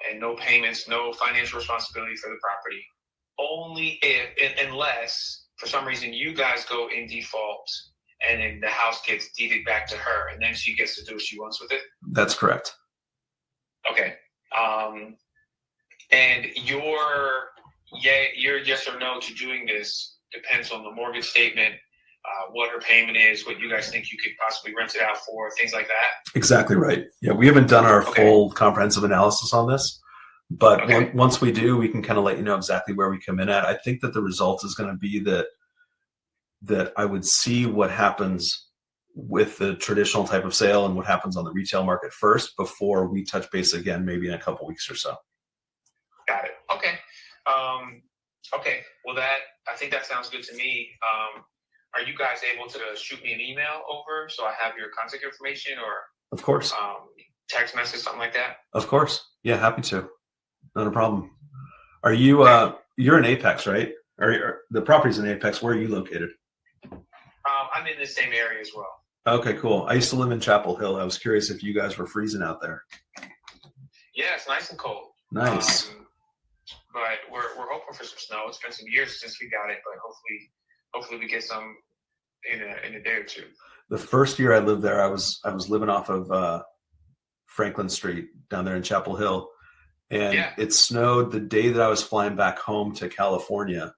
and no payments, no financial responsibility for the property. Only unless for some reason you guys go in default and then the house gets deeded back to her, and then she gets to do what she wants with it. That's correct. Okay. And your yes or no to doing this depends on the mortgage statement, what her payment is, what you guys think you could possibly rent it out for, things like that. Exactly right. Yeah, we haven't done our full comprehensive analysis on this, but once we do, we can kind of let you know exactly where we come in at. I think that the result is going to be that I would see what happens with the traditional type of sale and what happens on the retail market first before we touch base again, maybe in a couple weeks or so. Got it. Okay. Okay. Well, I think that sounds good to me. Are you guys able to shoot me an email over so I have your contact information, or of course, text message, something like that? Of course. Yeah, happy to. Not a problem. Are you you're in Apex, right? Or the property's in Apex. Where are you located? I'm in the same area as well. Okay, cool. I used to live in Chapel Hill. I was curious if you guys were freezing out there. Yeah, it's nice and cold. Nice. But we're hoping for some snow. It's been some years since we got it, but hopefully we get some in a day or two. The first year I lived there, I was living off of Franklin Street down there in Chapel Hill, and it snowed the day that I was flying back home to California,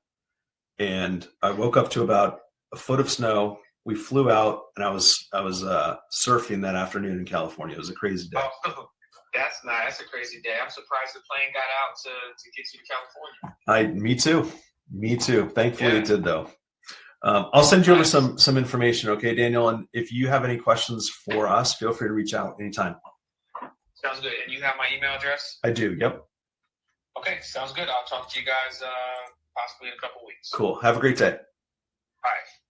and I woke up to about a foot of snow. We flew out, and I was surfing that afternoon in California. It was a crazy day. Oh, that's nice. That's a crazy day. I'm surprised the plane got out to get you to California. Me too. Thankfully it did, though. I'll send you over some information, okay, Daniel? And if you have any questions for us, feel free to reach out anytime. Sounds good. And you have my email address? I do, yep. Okay, sounds good. I'll talk to you guys possibly in a couple weeks. Cool. Have a great day. Bye.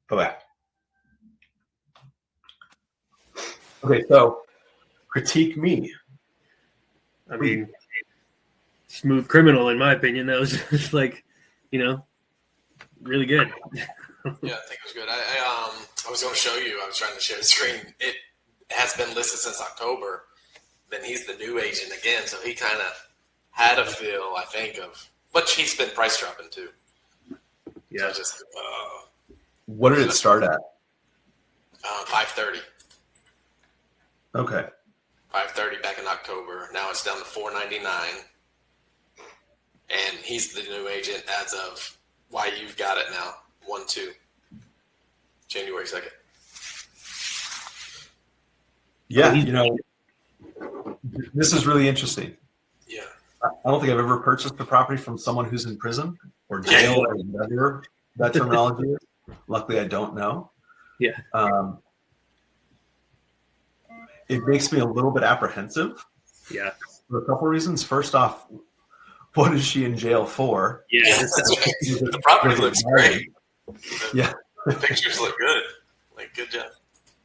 Bye-bye. Okay, so critique me. I mean, smooth criminal, in my opinion. That was just like, really good. Yeah, I think it was good. I was going to show you. I was trying to share the screen. It has been listed since October. Then he's the new agent again, so he kind of had a feel, I think, of. But he's been price dropping too. Yeah. So just. What did it start at? 530. Okay. 530 back in October. Now it's down to 499. And he's the new agent as of why you've got it now. 1-2. January 2nd. Yeah, this is really interesting. Yeah. I don't think I've ever purchased a property from someone who's in prison or jail or whatever that terminology is. Luckily, I don't know. Yeah. It makes me a little bit apprehensive. Yeah. For a couple of reasons. First off, what is she in jail for? Yeah. The property looks great. Yeah. The pictures look good. Like, good job.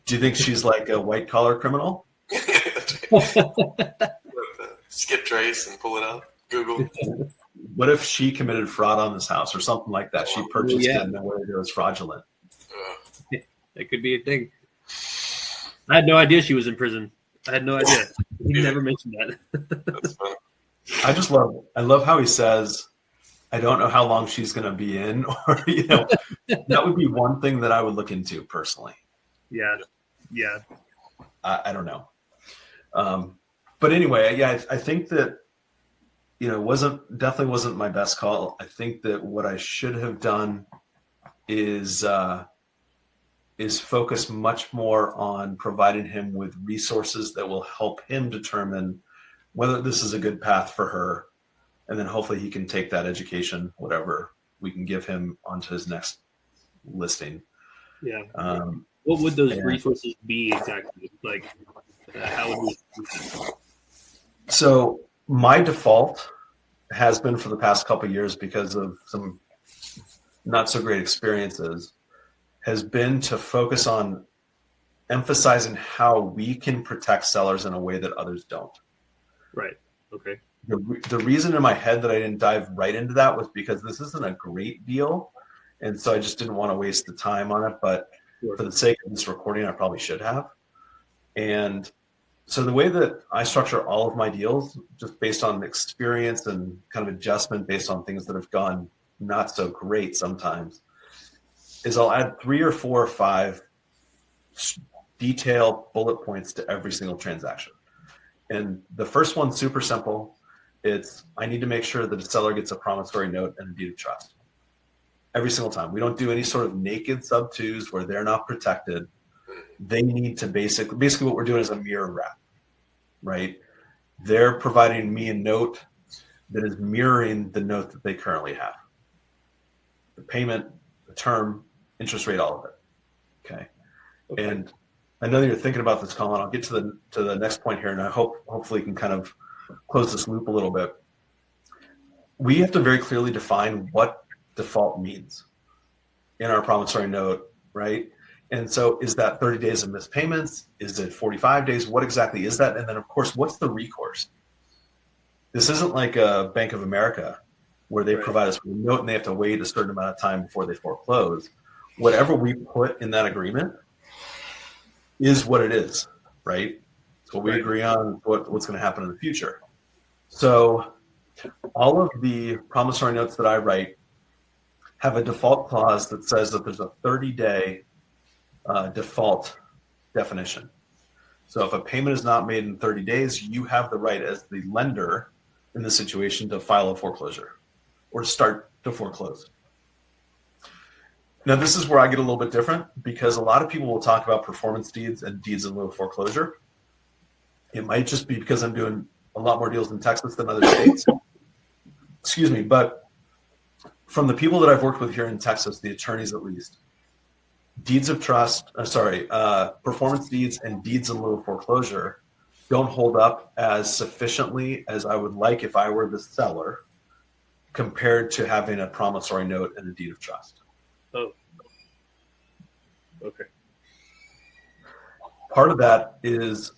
Do you think she's like a white collar criminal? Skip trace and pull it up. Google. What if she committed fraud on this house or something like that? She purchased it and then it was fraudulent. That could be a thing. I had no idea she was in prison. I had no idea. He never mentioned that. That's funny. I love how he says, I don't know how long she's going to be in, or, that would be one thing that I would look into personally. Yeah. Yeah. I don't know. But anyway, yeah, I think that, definitely wasn't my best call. I think that what I should have done is focus much more on providing him with resources that will help him determine whether this is a good path for her. And then hopefully he can take that education, whatever we can give him, onto his next listing. Yeah. What would those resources be exactly? Like, how would we? So my default has been for the past couple of years, because of some not so great experiences, has been to focus on emphasizing how we can protect sellers in a way that others don't. Right. Okay. The reason in my head that I didn't dive right into that was because this isn't a great deal. And so I just didn't want to waste the time on it. But for the sake of this recording, I probably should have. And so the way that I structure all of my deals, just based on experience and kind of adjustment based on things that have gone not so great sometimes, is I'll add 3 or 4 or 5 detailed bullet points to every single transaction. And the first one's super simple. It's, I need to make sure that the seller gets a promissory note and a deed of trust. Every single time. We don't do any sort of naked sub-twos where they're not protected. They need to basically what we're doing is a mirror wrap, right? They're providing me a note that is mirroring the note that they currently have. The payment, the term, interest rate, all of it. Okay. And I know that you're thinking about this, Collin. I'll get to the next point here, and I hopefully can kind of close this loop a little bit. We have to very clearly define what default means in our promissory note, right? And so is that 30 days of missed payments? Is it 45 days? What exactly is that? And then, of course, what's the recourse? This isn't like a Bank of America where they provide us with a note and they have to wait a certain amount of time before they foreclose. Whatever we put in that agreement is what it is, right? It's what we agree on, what's going to happen in the future. So all of the promissory notes that I write have a default clause that says that there's a 30-day default definition. So if a payment is not made in 30 days, you have the right as the lender in this situation to file a foreclosure or start to foreclose. Now, this is where I get a little bit different, because a lot of people will talk about performance deeds and deeds in lieu of foreclosure. It might just be because I'm doing a lot more deals in Texas than other states. Excuse me, but from the people that I've worked with here in Texas, the attorneys at least, deeds of trust, performance deeds and deeds in lieu of foreclosure don't hold up as sufficiently as I would like if I were the seller, compared to having a promissory note and a deed of trust. Oh, okay. Part of that is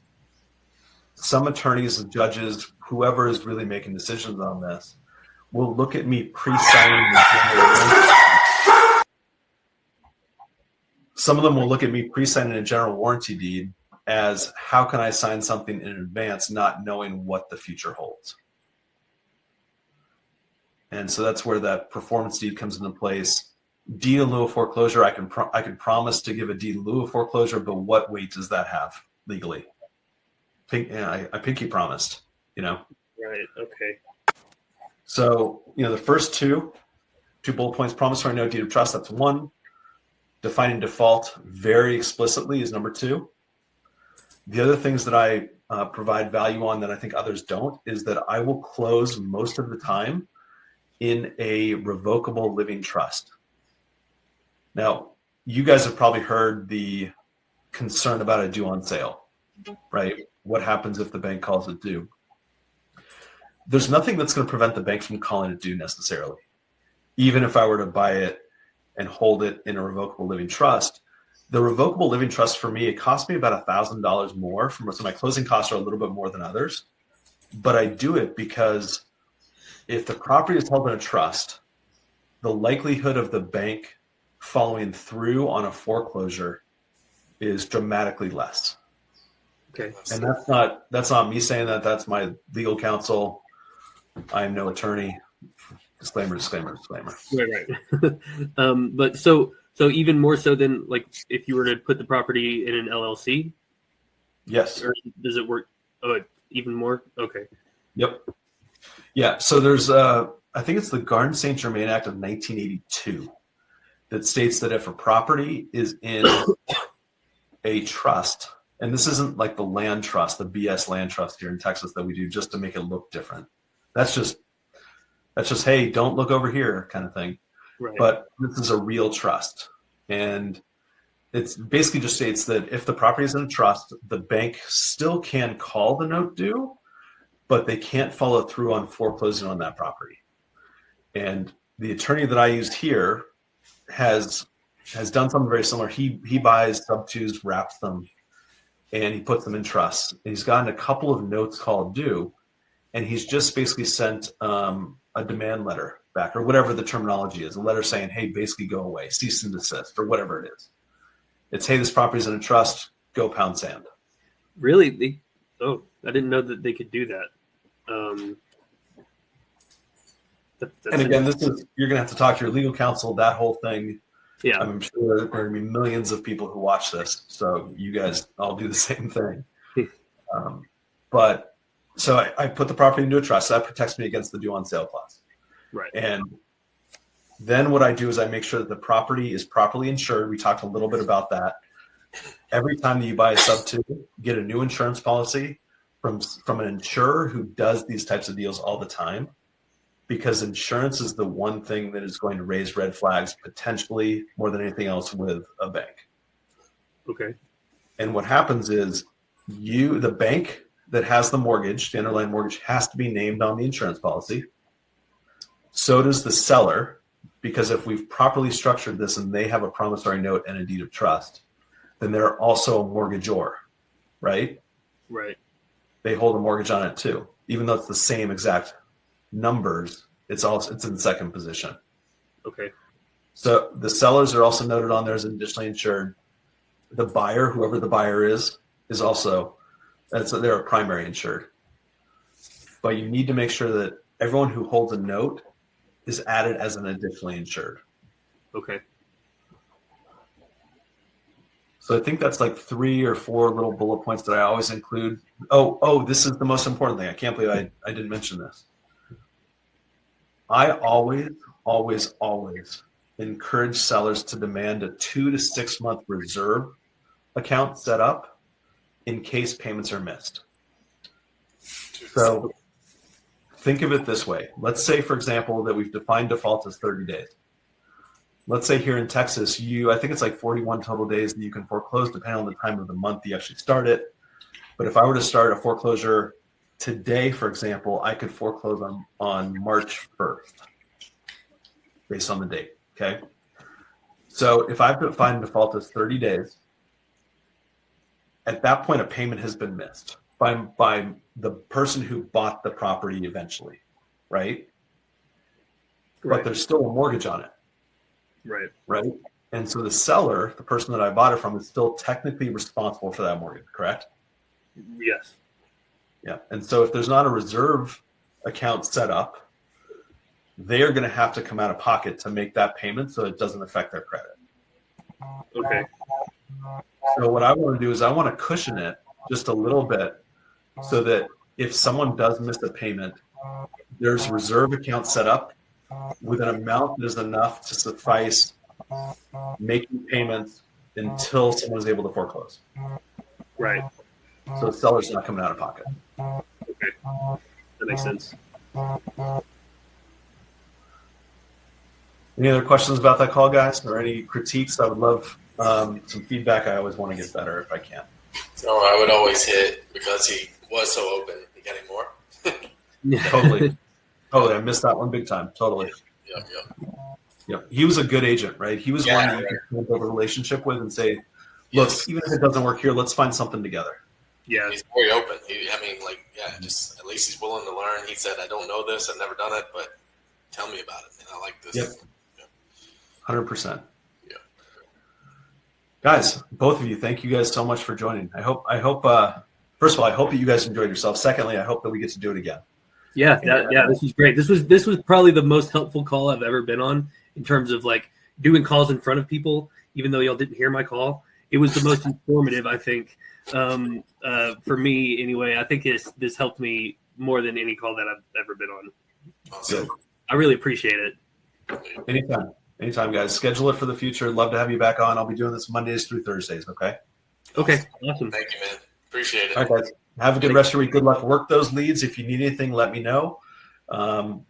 some attorneys and judges, whoever is really making decisions on this, will look at me pre-signing the general warranty. Some of them will look at me pre-signing a general warranty deed as, how can I sign something in advance not knowing what the future holds? And so that's where that performance deed comes into place. Deed in lieu of foreclosure, I can promise to give a deed in lieu of foreclosure, but what weight does that have legally? I pinky promised, Right. Okay. So, the first two bullet points, promissory note, deed of trust, that's 1. Defining default very explicitly is number 2. The other things that I provide value on that I think others don't is that I will close most of the time in a revocable living trust. Now, you guys have probably heard the concern about a due on sale, right? What happens if the bank calls it due? There's nothing that's going to prevent the bank from calling it due necessarily. Even if I were to buy it and hold it in a revocable living trust, the revocable living trust for me, it cost me about $1,000 more. So my closing costs are a little bit more than others, but I do it because if the property is held in a trust, the likelihood of the bank following through on a foreclosure is dramatically less. Okay. And that's not me saying that. That's my legal counsel. I am no attorney. Disclaimer. Right. But so even more so than like if you were to put the property in an LLC. Yes. Or does it work? Oh, even more? Okay. Yep. Yeah. So there's, I think it's the Garden St. Germain Act of 1982 that states that if a property is in a trust, and this isn't like the land trust, the BS land trust here in Texas that we do just to make it look different. That's just, hey, don't look over here kind of thing. Right. But this is a real trust. And it's basically just states that if the property is in a trust, the bank still can call the note due, but they can't follow through on foreclosing on that property. And the attorney that I used here has done something very similar. He buys sub-twos, wraps them, and he puts them in trust. And he's gotten a couple of notes called due, and he's just basically sent a demand letter back, or whatever the terminology is, a letter saying, hey, basically go away, cease and desist, or whatever it is. It's, hey, this property's in a trust, go pound sand. Really? I didn't know that they could do that. And again, you're going to have to talk to your legal counsel, that whole thing. Yeah. I'm sure there are going to be millions of people who watch this, so you guys all do the same thing. But so I put the property into a trust. So that protects me against the due on sale clause. Right. And then what I do is I make sure that the property is properly insured. We talked a little bit about that. Every time that you buy a sub-2, get a new insurance policy from an insurer who does these types of deals all the time, because insurance is the one thing that is going to raise red flags potentially more than anything else with a bank. Okay. And what happens is the bank that has the mortgage, the underlying mortgage, has to be named on the insurance policy. So does the seller, because if we've properly structured this and they have a promissory note and a deed of trust, then they're also a mortgagor, right? Right. They hold a mortgage on it too, even though it's the same exact numbers. It's in second position. Okay. So the sellers are also noted on there as additionally insured. The buyer, whoever the buyer is also, they're a primary insured. But you need to make sure that everyone who holds a note is added as an additionally insured. Okay. So I think that's like 3 or 4 little bullet points that I always include. Oh, this is the most important thing. I can't believe I didn't mention this. I always encourage sellers to demand a 2 to 6 month reserve account set up in case payments are missed. So think of it this way. Let's say, for example, that we've defined default as 30 days. Let's say here in Texas, I think it's like 41 total days that you can foreclose depending on the time of the month you actually start it. But if I were to start a foreclosure today, for example, I could foreclose on March 1st based on the date, okay? So if I've defined default as 30 days, at that point, a payment has been missed by the person who bought the property eventually, right? But there's still a mortgage on it. Right. And so the seller, the person that I bought it from, is still technically responsible for that mortgage, correct? Yes. Yeah. And so if there's not a reserve account set up, they are going to have to come out of pocket to make that payment so it doesn't affect their credit. Okay. So what I want to do is I want to cushion it just a little bit so that if someone does miss a payment, there's a reserve account set up with an amount that is enough to suffice making payments until someone is able to foreclose. Right. So the seller's not coming out of pocket. Okay. That makes sense. Any other questions about that call, guys, or any critiques? I would love some feedback. I always want to get better if I can. No, I would always hit because he was so open. You got any more? Totally. I missed that one big time. Totally. Yep. He was a good agent, right? He was one that you could build a relationship with and say, look, even if it doesn't work here, let's find something together. Yeah. He's very open. Just at least he's willing to learn. He said, I don't know this. I've never done it, but tell me about it. And I like this. Yep. 100%. Yeah. Guys, both of you, thank you guys so much for joining. I hope, first of all, I hope that you guys enjoyed yourself. Secondly, I hope that we get to do it again. Yeah, this was great. This was probably the most helpful call I've ever been on in terms of like doing calls in front of people, even though y'all didn't hear my call. It was the most informative, I think, for me anyway. I think this helped me more than any call that I've ever been on. Awesome. So I really appreciate it. Anytime, guys. Schedule it for the future. Love to have you back on. I'll be doing this Mondays through Thursdays. Okay. Okay. Awesome. Thank you, man. Appreciate it. All right, guys. Have a good rest of your week. Good luck. Work those leads. If you need anything, let me know.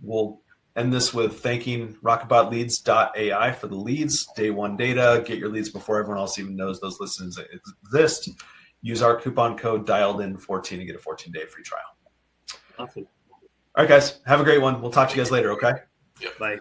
We'll end this with thanking rocketbotleads.ai for the leads. Day one data. Get your leads before everyone else even knows those listings exist. Use our coupon code DIALEDIN14 to get a 14-day free trial. Awesome. All right, guys. Have a great one. We'll talk to you guys later, okay? Yep. Bye.